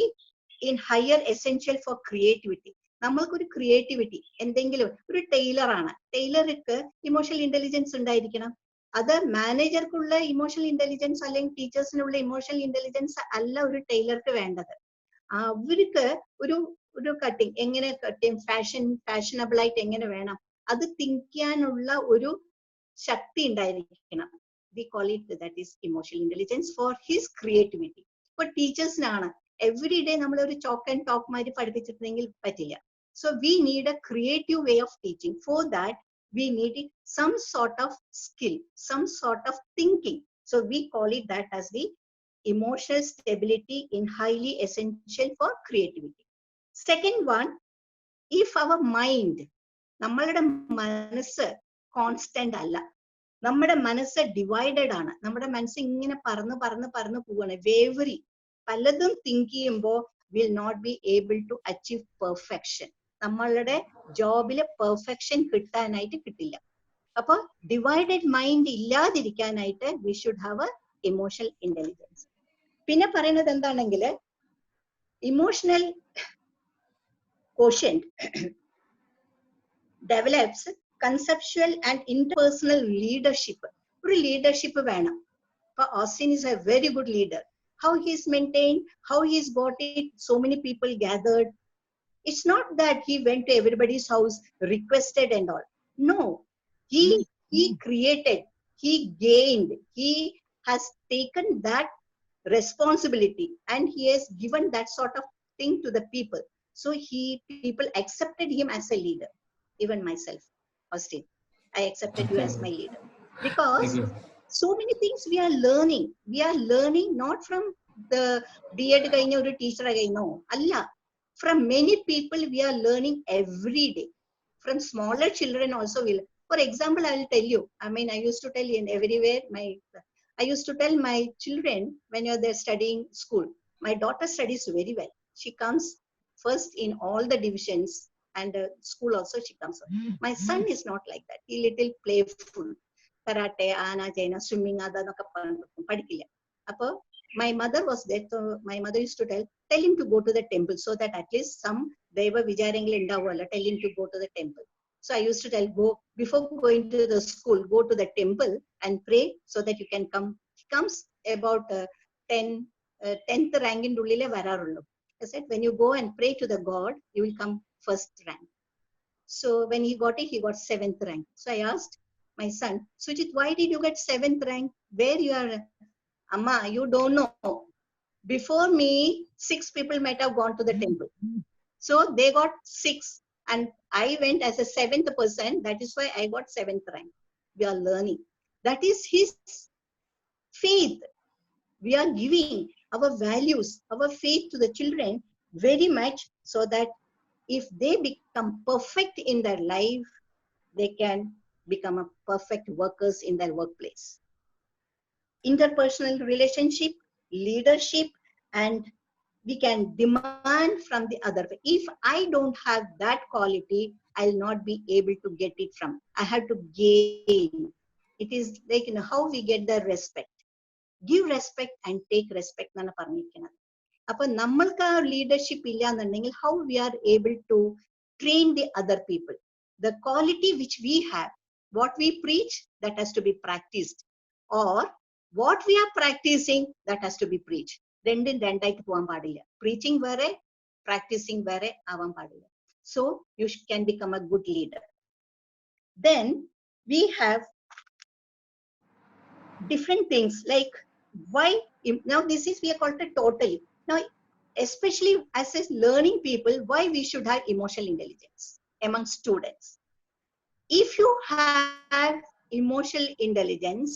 in higher essential for creativity. നമ്മൾക്കൊരു ക്രിയേറ്റിവിറ്റി, എന്തെങ്കിലും ഒരു ടൈലർ ആണ്, ടൈലർക്ക് ഇമോഷണൽ ഇന്റലിജൻസ് ഉണ്ടായിരിക്കണം. അത് മാനേജർക്കുള്ള ഇമോഷണൽ ഇന്റലിജൻസ് അല്ലെങ്കിൽ ടീച്ചേഴ്സിനുള്ള ഇമോഷണൽ ഇന്റലിജൻസ് അല്ല ഒരു ടൈലർക്ക് വേണ്ടത്. അവർക്ക് ഒരു കട്ടിങ് എങ്ങനെ കട്ടിങ് ഫാഷനബിൾ ആയിട്ട് എങ്ങനെ വേണം, അത് തിങ്ക് ചെയ്യാനുള്ള ഒരു ശക്തി ഉണ്ടായിരിക്കണം. We call it that is emotional intelligence for his creativity. ഇപ്പൊ ടീച്ചേഴ്സിനാണ് എവറി ഡേ നമ്മൾ ഒരു ചോക്ക് ആൻഡ് ടോക്ക് മാതിരി പഠിപ്പിച്ചിട്ടുണ്ടെങ്കിൽ പറ്റില്ല. So we need A creative way of teaching. For that we need some sort of skill, some sort of thinking. So we call it that as the emotional stability in highly essential for creativity. Second one, if our mind, നമ്മളുടെ മനസ്സ് കോൺസ്റ്റന്റ് അല്ല, നമ്മുടെ മനസ്സ് ഡിവൈഡഡ് ആണ്, നമ്മുടെ മനസ്സ് ഇങ്ങനെ പറന്ന് പോവാണ്, വേവറി, പലതും തിങ്ക് ചെയ്യുമ്പോൾ will not be able to achieve perfection. നമ്മളുടെ ജോബില് പെർഫെക്ഷൻ കിട്ടാനായിട്ട് കിട്ടില്ല. അപ്പൊ ഡിവൈഡഡ് മൈൻഡ് ഇല്ലാതിരിക്കാനായിട്ട് we should have a emotional intelligence. പിന്നെ പറയുന്നത് എന്താണെങ്കിൽ, emotional quotient develops conceptual and interpersonal leadership. ഒരു ലീഡർഷിപ്പ് വേണം. അപ്പൊ Austin is a very good leader. How he is maintained, how he has got it, so many people gathered. It's not that he went to everybody's house, requested and all. No, he created, he gained, he has taken that responsibility and he has given that sort of thing to the people. So people accepted him as a leader. Even myself, Austin, I accepted you as my leader because so many things we are learning. We are learning not from the B.Ed കഴിഞ്ഞ ഒരു ടീച്ചർ കഴിഞ്ഞോ അല്ല, from many people we are learning every day. From smaller children also will. For example, I will tell you, I used to tell in everywhere, I used to tell my children when they're studying school, my daughter studies very well. she comes first in all the divisions, and school also she comes. My son is not like that. He little playful. Karate, Ana, Jaina, swimming, adanokka padikilla. Appo my mother was there, so my mother used to tell him to go to the temple, so that at least some deva vijarengil undavalla, tell him to go to the temple. So I used to tell, go before going to the school, go to the temple and pray so that you can come. He comes about 10th rank in ullile vararullu. I said, when you go and pray to the God, you will come first rank. So when he got it, he got 7th rank. So I asked my son, Sujit, why did you get 7th rank? Where you are? Amma, you don't know. Before me, 6 people might have gone to the temple. So they got 6. And I went as a 7th person. That is why I got 7th rank. We are learning. That is his faith. We are giving our values, our faith to the children very much, so that if they become perfect in their life, they can become a perfect workers in their workplace. Interpersonal relationship, leadership, and we can demand from the other. If I don't have that quality, I'll not be able to get it from. I have to gain. It is like, how we get the respect. Give respect and take respect എന്നാണ് പറഞ്ഞിരിക്കുന്നത്. അപ്പൊ നമ്മൾക്ക് ആ ലീഡർഷിപ്പ് ഇല്ല എന്നുണ്ടെങ്കിൽ, how we are able to train the other people. The quality which we have, what we preach, that has to be practiced, or what we are practicing, that has to be preached. രണ്ടും രണ്ടായിട്ട് പോകാൻ പാടില്ല. Preaching വേറെ, practicing വേറെ ആവാൻ പാടില്ല. So you can become a good leader. Then we have different things like why. Now this is, we are called it totally. Now, especially as learning people, why we should have emotional intelligence among students. If you have emotional intelligence,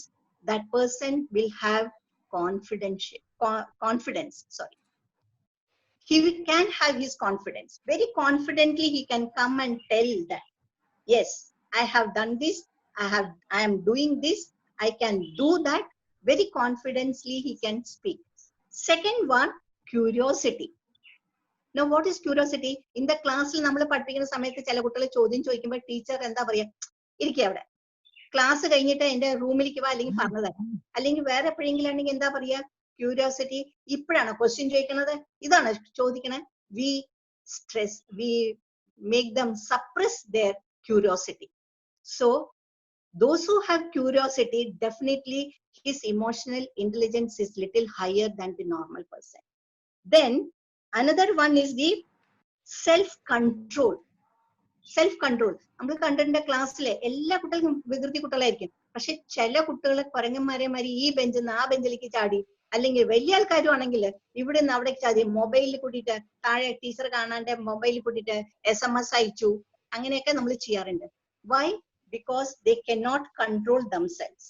that person will have confidence. Sorry, he can have his confidence. Very confidently he can come and tell that, yes, I have done this, I am doing this, I can do that. Very confidently he can speak. Second one, curiosity. Now what is curiosity? In the class നമ്മൾ പഠിപ്പിക്കുന്ന സമയത്ത് ചില കുട്ടികൾ ചോദ്യം ചോദിക്കുമ്പോൾ ടീച്ചർ എന്താ പറയാ, ഇരിക്കുക അവിടെ, ക്ലാസ് കഴിഞ്ഞിട്ട് എന്റെ റൂമിലേക്ക് വാ, അല്ലെങ്കിൽ പറഞ്ഞു തരാം, അല്ലെങ്കിൽ വേറെ എപ്പോഴെങ്കിലും ആണെങ്കിൽ എന്താ പറയാ, ക്യൂരിയോസിറ്റി. ഇപ്പോഴാണ് ക്വസ്റ്റ്യൻ ചോദിക്കുന്നത്, ഇതാണ് ചോദിക്കണേ. We stress, we make them suppress their curiosity. So those who have curiosity, definitely his emotional intelligence is little higher than the normal person. Then another one is the self control. Self control. നമ്മൾ കണ്ടിട്ടുണ്ട് ക്ലാസ്സിലെ എല്ലാ കുട്ടികൾക്കും വികൃതി കുട്ടികളായിരിക്കും, പക്ഷെ ചില കുട്ടികളെ കുരങ്ങന്മാരെ മാതിരി ഈ ബെഞ്ചിൽ നിന്ന് ആ ബെഞ്ചിലേക്ക് ചാടി, അല്ലെങ്കിൽ വലിയ ആൾക്കാരും ആണെങ്കിൽ ഇവിടെ നിന്ന് അവിടേക്ക് ചാടി, മൊബൈലിൽ കൂട്ടിയിട്ട് താഴെ ടീച്ചർ കാണാണ്ട് മൊബൈലിൽ കൂട്ടിയിട്ട് SMS അയച്ചു, അങ്ങനെയൊക്കെ നമ്മൾ ചെയ്യാറുണ്ട്. Why? Because they cannot control themselves.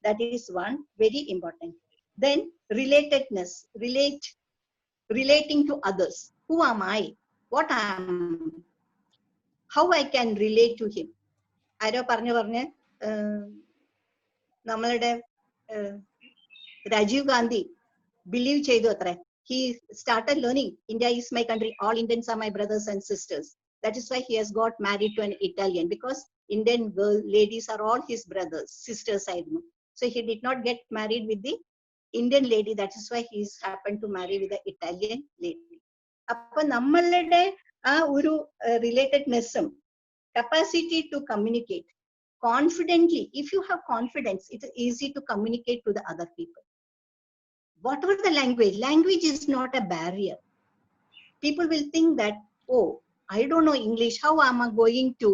That is one very important. Then relatedness, relating to others. Who am I? What am, how I can relate to him. ആരോ പറഞ്ഞ് നമ്മളുടെ രാജീവ് ഗാന്ധി ബിലീവ് ചെയ്തു അത്രേ. He started learning, India is my country, all Indians are my brothers and sisters. That is why he has got married to an Italian, because Indian ladies are all his brothers, sisters ആയിരുന്നു. So he did not get married with the Indian lady. That is why he happened to marry with the Italian lady. അപ്പൊ നമ്മളുടെ ആ ഒരു റിലേറ്റഡ്നെസ്സും capacity to communicate confidently. If you have confidence, it is easy to communicate to the other people. Whatever the language is not a barrier. People will think that, oh, I don't know English, how am I going to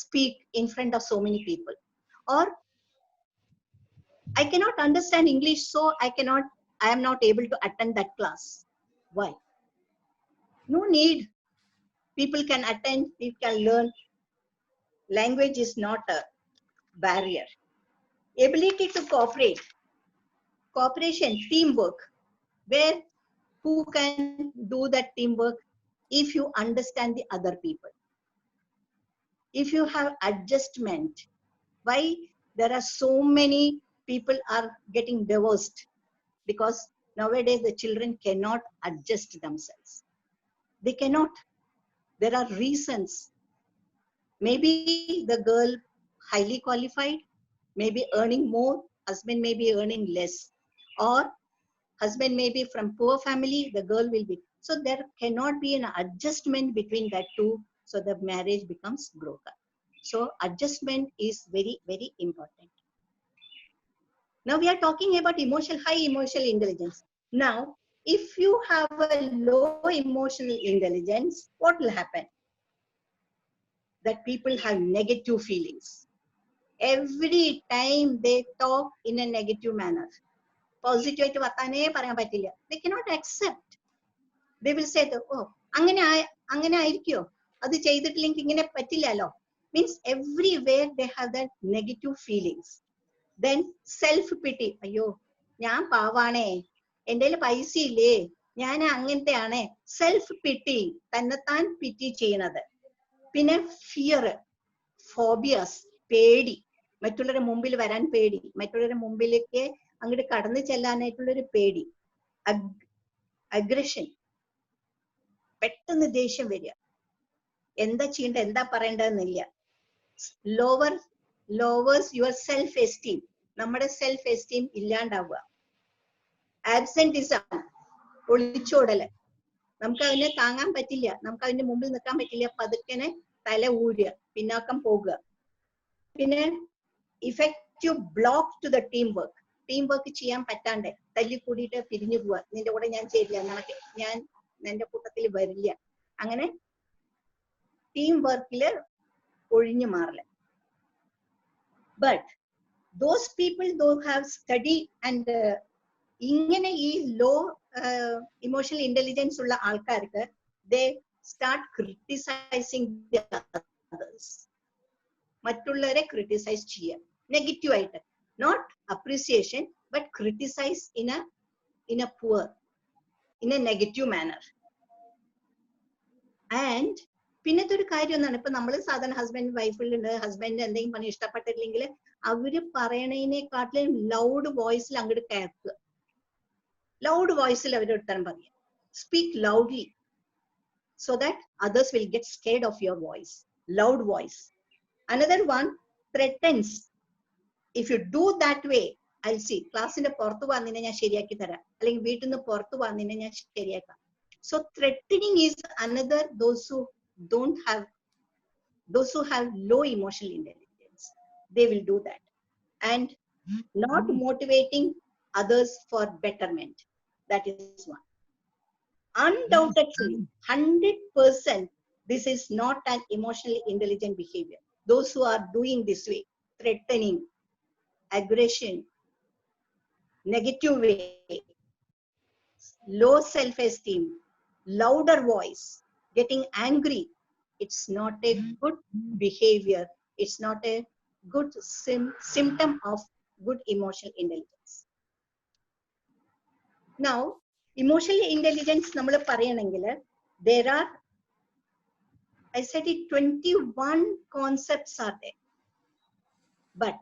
speak in front of so many people? Or I cannot understand English, so I am not able to attend that class. Why? No need. People can attend, people can learn. Language is not a barrier. Ability to cooperation, teamwork. Where, who can do that teamwork? If you understand the other people, if you have adjustment. Why there are so many people are getting divorced? Because nowadays the children cannot adjust themselves. They cannot. There are reasons. Maybe the girl highly qualified, maybe earning more, husband may be earning less, or husband may be from poor family, the girl will be. So there cannot be an adjustment between that two, so the marriage becomes broken. So adjustment is very, very important. Now we are talking about high emotional intelligence. Now, if you have a low emotional intelligence, what will happen? That people have negative feelings. Every time they talk in a negative manner. Positive, they cannot accept. They will say, oh, angane aayirikyo, adu cheyittillenkil ingane pattillalo. Means everywhere they have that negative feelings. Then self-pity. Ayyo, njan paavane, endeyil paisa ille, njan angantheyane. Self-pity, tannathan pity cheyyunnathu. Pinne fear, phobias, പേടി, മറ്റുള്ളവരുടെ മുമ്പിൽ വരാൻ പേടി, മറ്റുള്ളവരുടെ മുമ്പിലേക്ക് അങ്ങോട്ട് കടന്നു ചെല്ലാനായിട്ടുള്ളൊരു പേടി, അഗ്രഷൻ, പെട്ടെന്ന് ദേഷ്യം വരിക, എന്താ ചെയ്യേണ്ട എന്താ പറയേണ്ടതെന്നില്ല. ലോവേഴ്സ് യുവർ സെൽഫ് എസ്റ്റീം, നമ്മുടെ സെൽഫ് എസ്റ്റീം ഇല്ലാണ്ടാവുക. ആബ്സെന്റിസം, ഒളിച്ചോടല്, നമുക്ക് അതിനെ താങ്ങാൻ പറ്റില്ല, നമുക്ക് അതിന്റെ മുമ്പിൽ നിൽക്കാൻ പറ്റില്ല, പതുക്കനെ തല ഊരുക, പിന്നാക്കം പോകുക. പിന്നെ effective block two the team work, team work ചെയ്യാൻ പറ്റാണ്ട് തല്ലി കൂടിയിട്ട് പിരിഞ്ഞു പോവുക, നിന്റെ കൂടെ ഞാൻ ചേരില്ല, ഞാൻ നിന്റെ കൂട്ടത്തിൽ വരില്ല, അങ്ങനെ ടീം വർക്കില് ഒഴിഞ്ഞു മാറില്ല. But those people though have study and ഇങ്ങനെ ഈ ലോ ഇമോഷണൽ ഇന്റലിജൻസ് ഉള്ള ആൾക്കാർക്ക് they start criticising the others, മറ്റുള്ളവരെ ക്രിട്ടിസൈസ് ചെയ്യുക നെഗറ്റീവ് ആയിട്ട്. Not appreciation but criticise in a poor, in a negative manner. And പിന്നത്തെ ഒരു കാര്യം എന്നാണ്, ഇപ്പൊ നമ്മൾ സാധാരണ ഹസ്ബൻഡ് വൈഫിലുണ്ട്, ഹസ്ബൻഡ് എന്തെങ്കിലും പണി ഇഷ്ടപ്പെട്ടില്ലെങ്കിൽ അവര് പറയണതിനെക്കാട്ടിലും ലൗഡ് വോയിസിൽ അങ്ങോട്ട് കേൾക്കുക, ലൗഡ് വോയിസിൽ അവർ ഉത്തരം പറയുക. Speak loudly so that others will get scared of your voice. Loud voice. Another one, threatens. If you do that way, I'll see. Class in the porthu vannine njan sheriyakki thara, allengi veetinu porthu vannine njan sheriyakka. So threatening is another, those who have low emotional intelligence, they will do that. And not motivating others for betterment, that is one. Undoubtedly, 100%, this is not an emotionally intelligent behavior. Those who are doing this way, threatening, aggression, negative way, low self-esteem, louder voice, getting angry, it's not a good behavior. It's not a good symptom of good emotional intelligence. Now, emotional intelligence നമ്മൾ പറയണമെങ്കിൽ there are, I said it, 21 concepts are there. But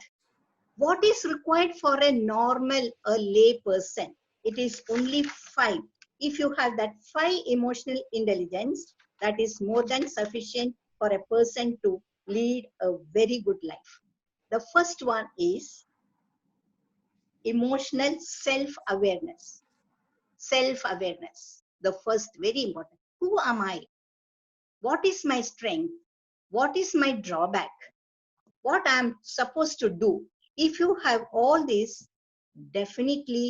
what is required for a normal, a lay person? It is only 5. If you have that 5 emotional intelligence, that is more than sufficient for a person to lead a very good life. The first one is emotional self-awareness. Self-awareness, the first, very important. Who am I? What is my strength? What is my drawback? What I'm supposed to do? If you have all this, definitely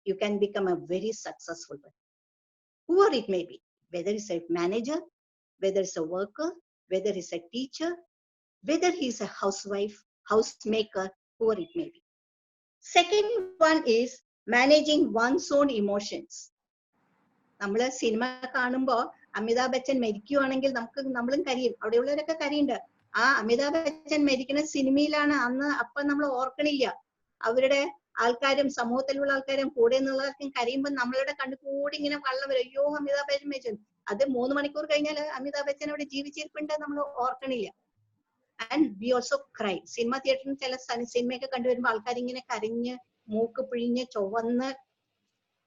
you can become a very successful person. Whoever it may be, whether it's a manager, whether it's a worker, whether it's a teacher, whether he's a housewife, housemaker, whoever it may be. Second one is managing one's own emotions. നമ്മള് സിനിമ കാണുമ്പോ അമിതാഭ് ബച്ചൻ മരിക്കുവാണെങ്കിൽ നമ്മളും കരിയും, അവിടെയുള്ളവരൊക്കെ കരിയുണ്ട്. ആ അമിതാഭ് ബച്ചൻ മരിക്കുന്ന സിനിമയിലാണ് അന്ന്, അപ്പൊ നമ്മൾ ഓർക്കണില്ല. അവരുടെ ആൾക്കാരും സമൂഹത്തിലുള്ള ആൾക്കാരും കൂടെ നിന്നുള്ളവർക്കും കരയുമ്പോൾ നമ്മളുടെ കണ്ണു കൂടി ഇങ്ങനെ വെള്ളം വരും. അയ്യോ അമിതാഭ് ബച്ചൻ മരിച്ചു. അത് 3 മണിക്കൂർ കഴിഞ്ഞാൽ അമിതാഭ് ബച്ചൻ അവിടെ ജീവിച്ചിരിപ്പുണ്ട് നമ്മൾ ഓർക്കണില്ല. And we also cry. Cinema തിയേറ്ററിൽ ചില സിനിമയൊക്കെ കണ്ടുവരുമ്പോൾ ആൾക്കാർ ഇങ്ങനെ കരഞ്ഞ് മൂക്ക് പിഴിഞ്ഞ് ചുവന്ന്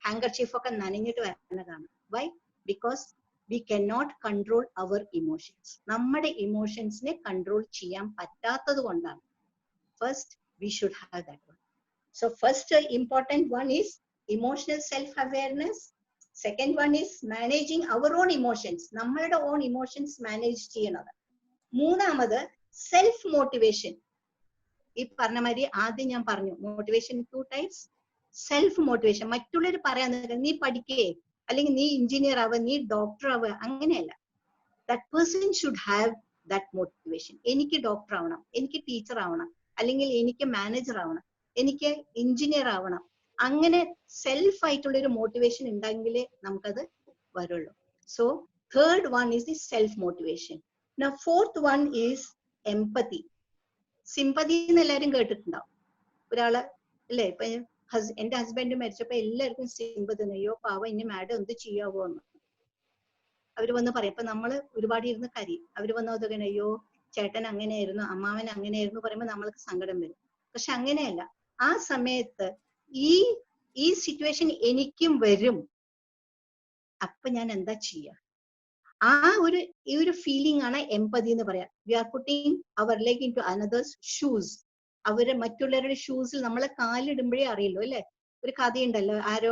ഹാങ്കർചീഫ് ഒക്കെ നനഞ്ഞിട്ട് വരുന്നതാണ്. Why? Because we cannot control our emotions. നമ്മുടെ ഇമോഷൻസിനെ കൺട്രോൾ ചെയ്യാൻ പറ്റാത്തത് കൊണ്ടാണ്. First, we should have that one. So first important one is emotional self-awareness. Second one is managing our own emotions. നമ്മളുടെ own emotions manage ചെയ്യണത്. മൂന്നാമത് സെൽഫ് മോട്ടിവേഷൻ. ഈ പറഞ്ഞ മാതിരി ആദ്യം ഞാൻ പറഞ്ഞു, മോട്ടിവേഷൻ 2 types. സെൽഫ് മോട്ടിവേഷൻ, മറ്റുള്ളവർ പറയാൻ നീ പഠിക്കേ, അല്ലെങ്കിൽ നീ എഞ്ചിനീയർ ആവുക, നീ ഡോക്ടർ ആവുക, അങ്ങനെയല്ല. That person should have that motivation. എനിക്ക് ഡോക്ടർ ആവണം, എനിക്ക് ടീച്ചർ ആവണം, അല്ലെങ്കിൽ എനിക്ക് മാനേജർ ആവണം, എനിക്ക് എഞ്ചിനീയർ ആവണം. അങ്ങനെ സെൽഫ് ആയിട്ടുള്ള ഒരു മോട്ടിവേഷൻ ഉണ്ടെങ്കിലേ നമുക്കത് വരുള്ളൂ. So third one is the self motivation. Fourth one is empathy. Sympathy എന്ന് എല്ലാവരും കേട്ടിട്ടുണ്ടാവും. ഒരാള് അല്ലേ, ഇപ്പൊ എന്റെ ഹസ്ബൻഡ് മരിച്ചപ്പോ എല്ലാവർക്കും സിമ്പതി, അയ്യോ പാവം ഇനി മാഡം എന്ത് ചെയ്യാവോ എന്ന് അവര് വന്ന് പറയും. അപ്പൊ നമ്മള് ഒരുപാട് ഇരുന്ന് കരയും. അവര് വന്ന് അതൊക്കെ, അയ്യോ ചേട്ടൻ അങ്ങനെയായിരുന്നു, അമ്മാവൻ അങ്ങനെയായിരുന്നു പറയുമ്പോ നമ്മൾക്ക് സങ്കടം വരും. പക്ഷെ അങ്ങനെയല്ല. ആ സമയത്ത് ഈ സിറ്റുവേഷൻ എനിക്കും വരും, അപ്പൊ ഞാൻ എന്താ ചെയ്യാ? ഈ ഒരു ഫീലിംഗ് ആണ് എംപതി എന്ന് പറയാം. We are putting our leg in to another's shoes. അവര് മറ്റുള്ളവരുടെ ഷൂസിൽ നമ്മളെ കാലിടുമ്പോഴേ അറിയുള്ളൂ അല്ലെ. ഒരു കഥയുണ്ടല്ലോ, ആരോ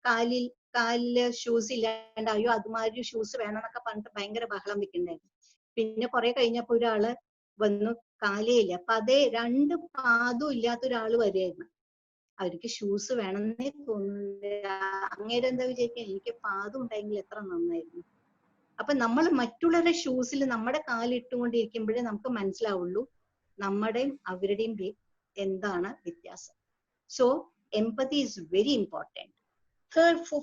കാലില് ഷൂസ് ഇല്ലാണ്ട്, അയ്യോ അതുമാതിരി ഷൂസ് വേണം എന്നൊക്കെ പറഞ്ഞിട്ട് ഭയങ്കര ബഹളം വെക്കുന്നുണ്ടായിരുന്നു. പിന്നെ കുറെ കഴിഞ്ഞപ്പോ ഒരാള് വന്നു, കാലേ ഇല്ല. അപ്പൊ അതേ 2 പാദവും ഇല്ലാത്ത ഒരാള് വരികയായിരുന്നു. അവർക്ക് ഷൂസ് വേണമെന്നേ തോന്നുന്നില്ല. അങ്ങേരെ എന്താ വിചാരിക്കുക, എനിക്ക് പാദം ഉണ്ടായെങ്കിൽ എത്ര നന്നായിരുന്നു. അപ്പൊ നമ്മൾ മറ്റുള്ളവരുടെ ഷൂസിൽ നമ്മുടെ കാലിട്ടുകൊണ്ടിരിക്കുമ്പോഴേ നമുക്ക് മനസ്സിലാവുള്ളൂ നമ്മുടെയും അവരുടെയും എന്താണ് വ്യത്യാസം. So empathy is very important.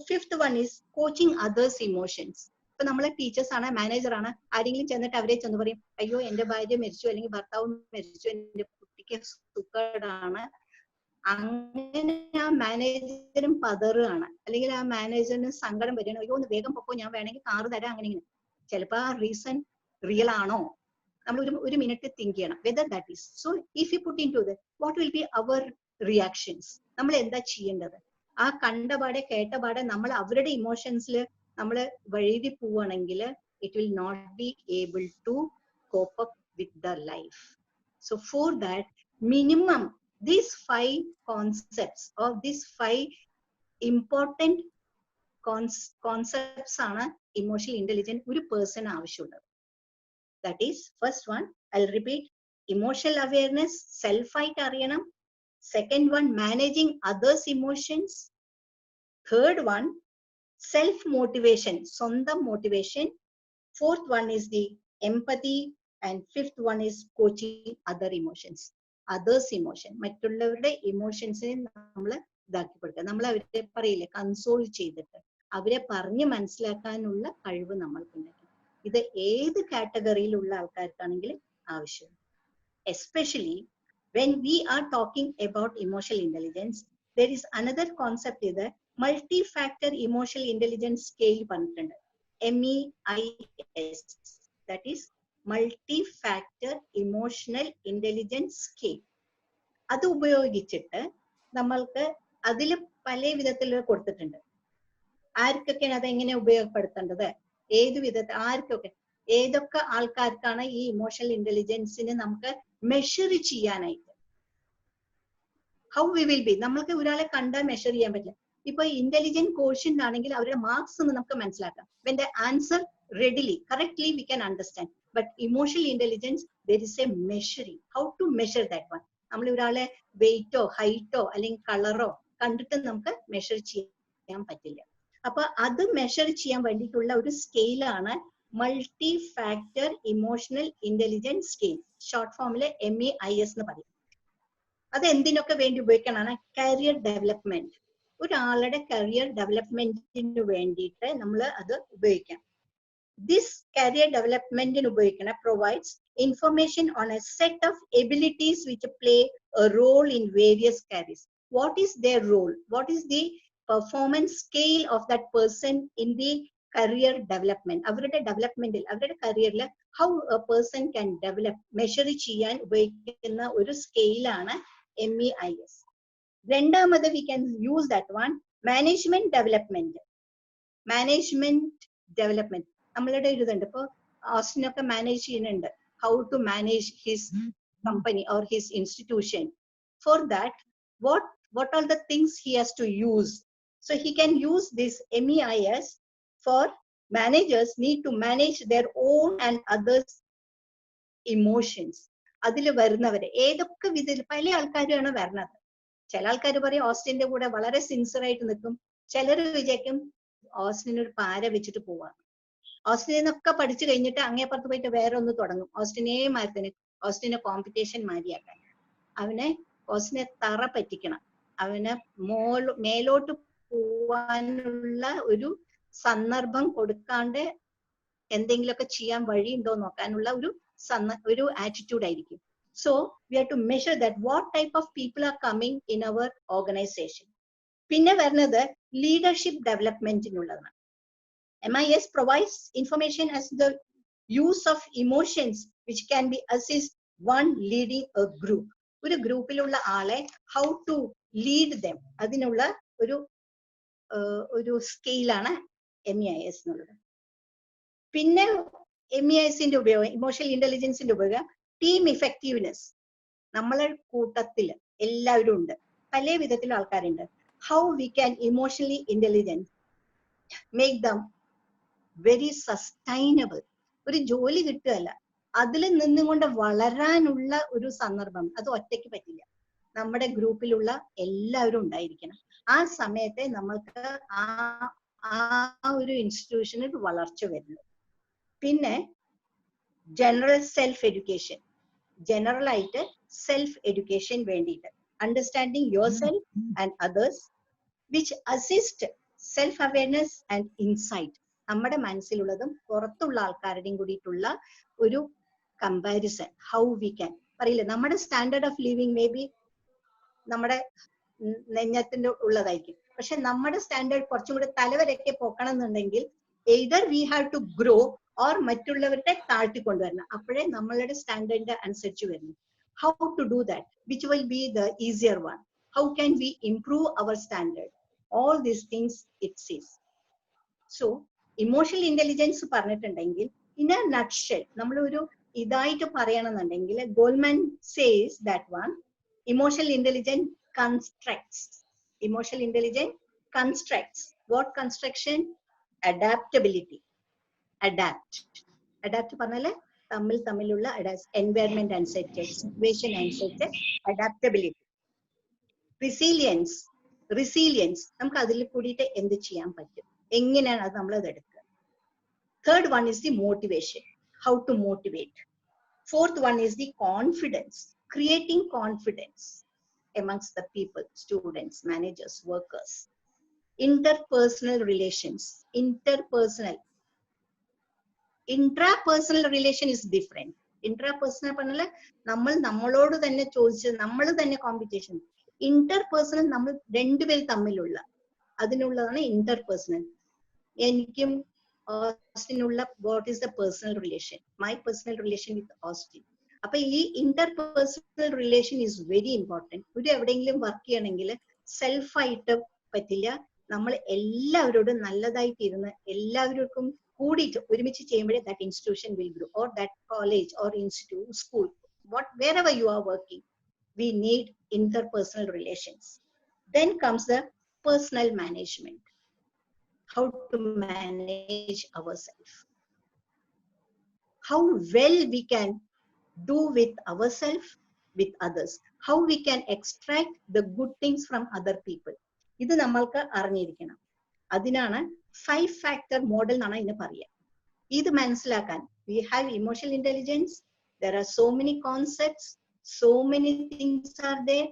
Fifth one is coaching others emotions. ഇപ്പൊ നമ്മളെ ടീച്ചേഴ്സ് ആണ്, മാനേജർ ആണ്, ആരെങ്കിലും ചെന്നിട്ട് അവരെ ചെന്ന് പറയും, അയ്യോ എന്റെ ഭാര്യ മരിച്ചു, അല്ലെങ്കിൽ ഭർത്താവ് മരിച്ചു, എന്റെ കുട്ടിക്ക് സുഖേടാണ്. അങ്ങനെ ആ മാനേജറും പതറുകയാണ്, അല്ലെങ്കിൽ ആ മാനേജറിന് സങ്കടം വരികയാണ്, അയ്യോ ഒന്ന് വേഗം പൊക്കോ, ഞാൻ വേണമെങ്കിൽ കാറ് തരാം, അങ്ങനെ ഇങ്ങനെ. ചിലപ്പോ ആ റീസൺ റിയൽ ആണോ, നമ്മൾ ഒരു മിനിറ്റ് തിങ്ക് ചെയ്യണം whether that is. So if you put in to the what will be our reactions, നമ്മൾ എന്താ ചെയ്യേണ്ടത്? ആ കണ്ടപാടെ കേട്ടപാടെ നമ്മൾ അവരുടെ ഇമോഷൻസിൽ നമ്മൾ വഴുതി പോവുകയാണെങ്കിൽ it will not be able to cope up with the life. So for that minimum these 5 concepts or these 5 important concepts ആണ് ഇമോഷണൽ ഇന്റലിജൻസ് ഒരു പേഴ്സൺ ആവശ്യമുള്ളത്. That is, first one, I'll repeat, emotional awareness, self-ആയിട്ട് അറിയണം. Second one, managing others' emotions. Third one, self-motivation, സ്വന്തം motivation. Fourth one is the empathy. And fifth one is coaching other emotions. Others emotion, മറ്റുള്ളവരുടെ ഇമോഷൻസിനെ നമ്മൾ ഇതാക്കി കൊടുക്കുക. നമ്മൾ അവരെ പറയില്ലേ, കൺസോൾ ചെയ്തിട്ട് അവരെ പറഞ്ഞ് മനസ്സിലാക്കാനുള്ള കഴിവ് നമ്മൾക്കുണ്ടാക്കണം. ഇത് ഏത് കാറ്റഗറിയിലുള്ള ആൾക്കാർക്കാണെങ്കിലും ആവശ്യം. Especially when we are talking about emotional intelligence, there is another concept, ഇത് multi factor emotional intelligence scale പറഞ്ഞിട്ടുണ്ട്, MEIS. That is multi factor emotional intelligence scale. അത് ഉപയോഗിച്ചിട്ട് നമ്മൾക്ക് അതിൽ പല വിധത്തിൽ കൊടുത്തിട്ടുണ്ട്. ആർക്കൊക്കെയാണ് അതെങ്ങനെ ഉപയോഗപ്പെടുത്തേണ്ടത്, ഏത് വിധത്തിൽ, ആർക്കൊക്കെ, ഏതൊക്കെ ആൾക്കാർക്കാണ് ഈ ഇമോഷണൽ ഇന്റലിജൻസിനെ നമുക്ക് മെഷർ ചെയ്യാനായിട്ട്. ഹൗ വി വിൽ ബി, നമ്മൾക്ക് ഒരാളെ കണ്ടാൽ മെഷർ ചെയ്യാൻ പറ്റില്ല. ഇപ്പൊ ഇന്റലിജന്റ് കോഷ്യന്റ് ആണെങ്കിൽ അവരുടെ മാർക്സ് ഒന്ന് നമുക്ക് മനസ്സിലാക്കാം. When the answer readily, correctly we can understand. But emotional intelligence, there is a measuring. How to measure that one? നമ്മൾ ഒരാളെ വെയിറ്റോ ഹൈറ്റോ അല്ലെങ്കിൽ കളറോ കണ്ടിട്ട് നമുക്ക് മെഷർ ചെയ്യാൻ പറ്റില്ല. അപ്പൊ അത് മെഷർ ചെയ്യാൻ വേണ്ടിയിട്ടുള്ള ഒരു സ്കെയിലാണ് multi factor emotional intelligence scale. Short ഫോമില് MEIS എന്ന് പറയും. അത് എന്തിനൊക്കെ വേണ്ടി ഉപയോഗിക്കാനാണ്? Career development. ഒരാളുടെ കരിയർ ഡെവലപ്മെന്റിന് വേണ്ടിയിട്ട് നമ്മൾ അത് ഉപയോഗിക്കാം. This career development in Ubuyikana provides information on a set of abilities which play a role in various careers. What is their role? What is the performance scale of that person in the career development? Avരുടെ development, avരുടെ career, how a person can develop, measure ചെയ്യാൻ ഉപയോഗിക്കുന്ന ഒരു സ്കെയിൽ ആണ് MEIS. രണ്ടാമത് we can use that one, management development. Management development. നമ്മളുടെ ഒരു ഇതുണ്ട്. ഇപ്പൊ ഓസ്റ്റിനൊക്കെ മാനേജ് ചെയ്യുന്നുണ്ട്, how to manage his company or his institution. For that, what are the things he has to use? So he can use this MEIS for managers need to manage their own and others emotions. അതിൽ വരുന്നവരെ ഏതൊക്കെ വിധത്തിൽ പല ആൾക്കാരാണ് വരുന്നത്. ചില ആൾക്കാർ പറയും ഓസ്റ്റിന്റെ കൂടെ വളരെ സിൻസിയർ ആയിട്ട് നിൽക്കും, ചിലർ വിചാരിക്കും ഓസ്റ്റിന് ഒരു പാര വെച്ചിട്ട് പോവാം. ഓസ്റ്റിനിൽ നിന്നൊക്കെ പഠിച്ചു കഴിഞ്ഞിട്ട് അങ്ങേപ്പുറത്ത് പോയിട്ട് വേറെ ഒന്ന് തുടങ്ങും. ഓസ്റ്റിനെ മാരത്തിന് ഓസ്റ്റിനെ കോമ്പറ്റീഷൻ മാരിയാക്കാൻ. അവനെ ഓസ്റ്റിനെ തറ പറ്റിക്കണം, അവനെ മേലോട്ട് പോവാനുള്ള ഒരു സന്ദർഭം കൊടുക്കാണ്ട് എന്തെങ്കിലുമൊക്കെ ചെയ്യാൻ വഴിയുണ്ടോ നോക്കാനുള്ള ഒരു ആറ്റിറ്റ്യൂഡ് ആയിരിക്കും. So we have to measure that what type of people are coming in our organisation. പിന്നെ വരുന്നത് ലീഡർഷിപ്പ് ഡെവലപ്മെന്റിനുള്ളതാണ്. MIS provides information as the use of emotions which can be assist one leading a group. ഒരു ഗ്രൂപ്പിലുള്ള ആളെ ഹൗ ടു ലീഡ് ദം, അതിനുള്ള ഒരു സ്കെയിലാണ് MEIS എന്നുള്ളത്. പിന്നെ MEISന്റെ ഉപയോഗം, ഇമോഷണൽ ഇന്റലിജൻസിന്റെ ഉപയോഗം ടീം ഇഫക്റ്റീവ്നെസ്. നമ്മളെ കൂട്ടത്തിൽ എല്ലാവരും ഉണ്ട്, പല വിധത്തിലുള്ള ആൾക്കാരുണ്ട്. How we can emotionally intelligent make them very sustainable. ഒരു ജോലി കിട്ടുകയല്ല, അതിൽ നിന്നുകൊണ്ട് വളരാനുള്ള ഒരു സന്ദർഭം. അത് ഒറ്റയ്ക്ക് പറ്റില്ല, നമ്മുടെ ഗ്രൂപ്പിലുള്ള എല്ലാവരും ഉണ്ടായിരിക്കണം. ആ സമയത്തെ നമ്മൾക്ക് ആ ഒരു ഇൻസ്റ്റിറ്റ്യൂഷന് ഒരു വളർച്ച വരുന്നു. പിന്നെ ജനറൽ സെൽഫ് എഡ്യൂക്കേഷൻ, ജനറൽ ആയിട്ട് സെൽഫ് എഡ്യൂക്കേഷൻ വേണ്ടിയിട്ട് understanding your self and others which assist self awareness and insight. നമ്മുടെ മനസ്സിലുള്ളതും പുറത്തുള്ള ആൾക്കാരുടെയും കൂടിയിട്ടുള്ള ഒരു കമ്പാരിസൺ. ഹൗ വി ക്യാൻ പറയില്ല, നമ്മുടെ standard of living may be നമ്മുടെ നെഞ്ഞത്തിന്റെ ഉള്ളതായിരിക്കും, പക്ഷെ നമ്മുടെ സ്റ്റാൻഡേർഡ് കുറച്ചും കൂടി തലവരൊക്കെ പോക്കണം എന്നുണ്ടെങ്കിൽ either we have to grow or മറ്റുള്ളവരുടെ താഴ്ത്തിക്കൊണ്ടുവരണം. അപ്പോഴേ നമ്മളുടെ സ്റ്റാൻഡേർഡിന്റെ അനുസരിച്ച് വരുന്നു. How to do that, which will be the easier one, how can we improve our standard, all these things it sees. So emotional intelligence പറഞ്ഞിട്ടുണ്ടെങ്കിൽ ഇൻ എ നട്ട്ഷെൽ നമ്മൾ ഒരു ഇതായിട്ട് പറയണമെന്നുണ്ടെങ്കിൽ Goleman says that one, emotional intelligence constructs. Emotional intelligence constructs. What construction? Adaptability. Adapt പറഞ്ഞാല് തമ്മിലുള്ള എൻവയറമെന്റ് അനുസരിച്ച്, സിറ്റുവേഷൻ അനുസരിച്ച് അഡാപ്റ്റബിലിറ്റി. റിസീലിയൻസ് നമുക്ക് അതിൽ കൂടിയിട്ട് എന്ത് ചെയ്യാൻ പറ്റും, എങ്ങനെയാണ് അത് നമ്മൾ അത് എടുക്കുക. Third one is the motivation, how to motivate. Fourth one is the confidence, creating confidence amongst the people, students, managers, workers. Interpersonal relations, intrapersonal relation is different. Intrapersonal പറഞ്ഞാൽ നമ്മളോട് തന്നെ ചോദിച്ച് നമ്മൾ തന്നെ കോമ്പറ്റീഷൻ. ഇന്റർപേഴ്സണൽ നമ്മൾ രണ്ടുപേരും തമ്മിലുള്ള അതിനുള്ളതാണ് ഇന്റർപേഴ്സണൽ. എനിക്കും ഓസ്റ്റിനുള്ള what is the personal relation, my personal relation with Austin. അപ്പൊ ഈ interpersonal relation is very important. ഒരു എവിടെയെങ്കിലും വർക്ക് ചെയ്യണമെങ്കിൽ സെൽഫായിട്ട് പറ്റില്ല, നമ്മൾ എല്ലാവരോടും നല്ലതായിട്ടിരുന്ന് എല്ലാവർക്കും കൂടിയിട്ട് ഒരുമിച്ച് ചെയ്യുമ്പോഴേ that institution will grow, or that college or institute, school, wherever you are working, we need interpersonal relations. Then comes the personal management, how to manage ourselves, how well we can do with ourselves, with others, how we can extract the good things from other people. ഇത് നമ്മൾക്ക് അറിഞ്ഞിരിക്കണം. അതിനാണ് 5 factor model എന്നാണ് ഇതിന് പറയുക. ഇത് മനസ്സിലാക്കാൻ we have emotional intelligence, there are so many concepts, so many things are there.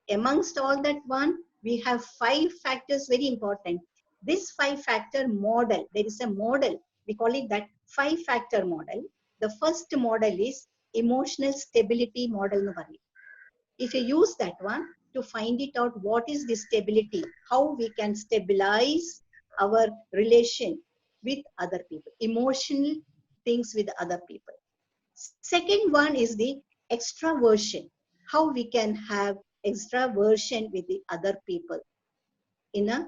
Amongst all that one, we have 5 factors very important. This 5 factor model, there is a model, we call it that 5 factor model. The first model is emotional stability model. If you use that one to find it out, what is the stability, how we can stabilize our relation with other people, emotional things with other people. Second one is the extraversion, how we can have extraversion with the other people in a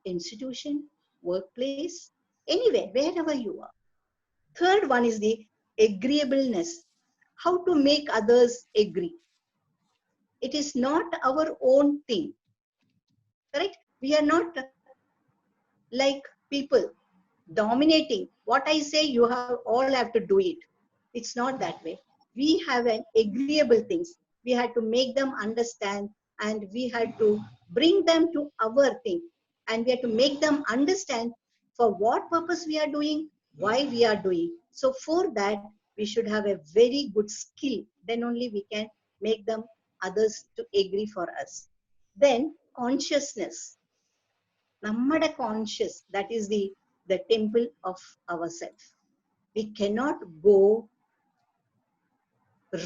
institution, workplace, anywhere, wherever you are. Third one is the agreeableness. How to make others agree. It is not our own thing, correct? We are not like people dominating. What I say, you have all have to do it. It's not that way. We have an agreeable things. We had to make them understand, and we had to bring them to our thing, and we had to make them understand for what purpose we are doing, why we are doing. So for that, we should have a very good skill. Then only we can make them others to agree for us. Then consciousness. Nammada conscious, that is the temple of ourself. We cannot go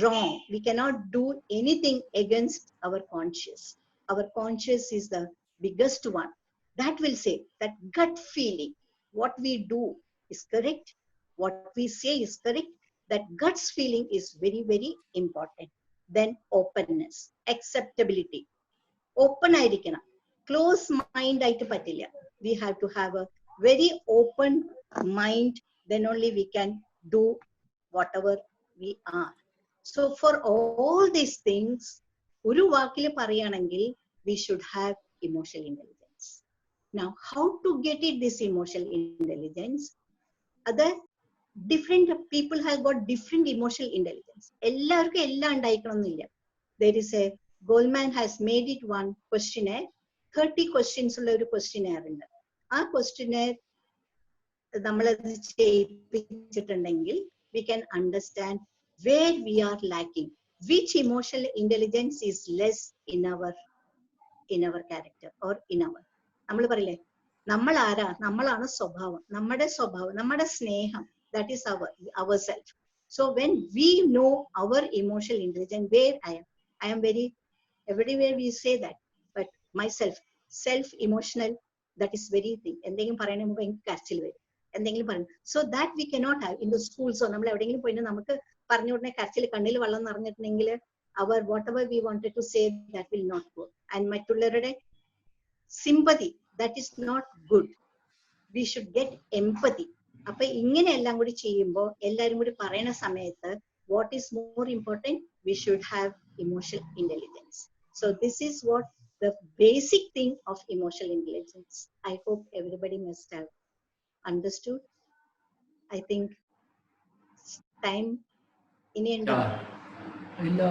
wrong. We cannot do anything against our conscious. Our conscious is the biggest one. That will say that gut feeling, what we do is correct, what we say is correct. That guts feeling is very, very important. Then openness, acceptability. Open ആയിരിക്കണം. Close mind ആയിട്ട് പറ്റില്ല. We have to have a very open mind. Then only we can do whatever we are. So for all these things, ഒരു വാക്കിൽ പറയുകയാണെങ്കിൽ we should have emotional intelligence. Now, how to get it, this emotional intelligence? Other different people have got different emotional intelligence. എല്ലാവർക്കും എല്ലാം ഉണ്ടായിക്കണമെന്നില്ല. There is a Goldman has made it one questionnaire. 30 questions ഉള്ള ഒരു questionnaire ഉണ്ട്. ആ questionnaire നമ്മളത് ചെയ്യിപ്പിച്ചിട്ടുണ്ടെങ്കിൽ we can understand where we are lacking, which emotional intelligence is less in our character or in our. നമ്മൾ പറയില്ലേ, നമ്മൾ ആരാ, നമ്മളാണ് സ്വഭാവം, നമ്മുടെ സ്നേഹം, that is ourself. So when we know our emotional intelligence, where I am very, everywhere we say that, but myself, self emotional, that is very thing. എന്തെങ്കിലും പറയുന്ന മുമ്പ് എനിക്ക് കരച്ചിൽ വരും, എന്തെങ്കിലും പറയും. So that we cannot have in the schools. So നമ്മൾ എവിടെയെങ്കിലും പോയിട്ട് നമുക്ക് പറഞ്ഞു ഉടനെ കരച്ചിൽ, കണ്ണിൽ വെള്ളം നിറഞ്ഞിട്ടുണ്ടെങ്കിൽ our whatever we wanted to say, that will not go. And മറ്റുള്ളവരുടെ sympathy, that is not good. We should get empathy. അപ്പൊ ഇങ്ങനെയെല്ലാം കൂടി ചെയ്യുമ്പോൾ എല്ലാരും കൂടി പറയുന്ന സമയത്ത് what is more important, we should have emotional intelligence. So this is what the basic thing of emotional intelligence. I hope everybody must have understood. I think time ഇനി ഉണ്ടോ? ഇല്ല,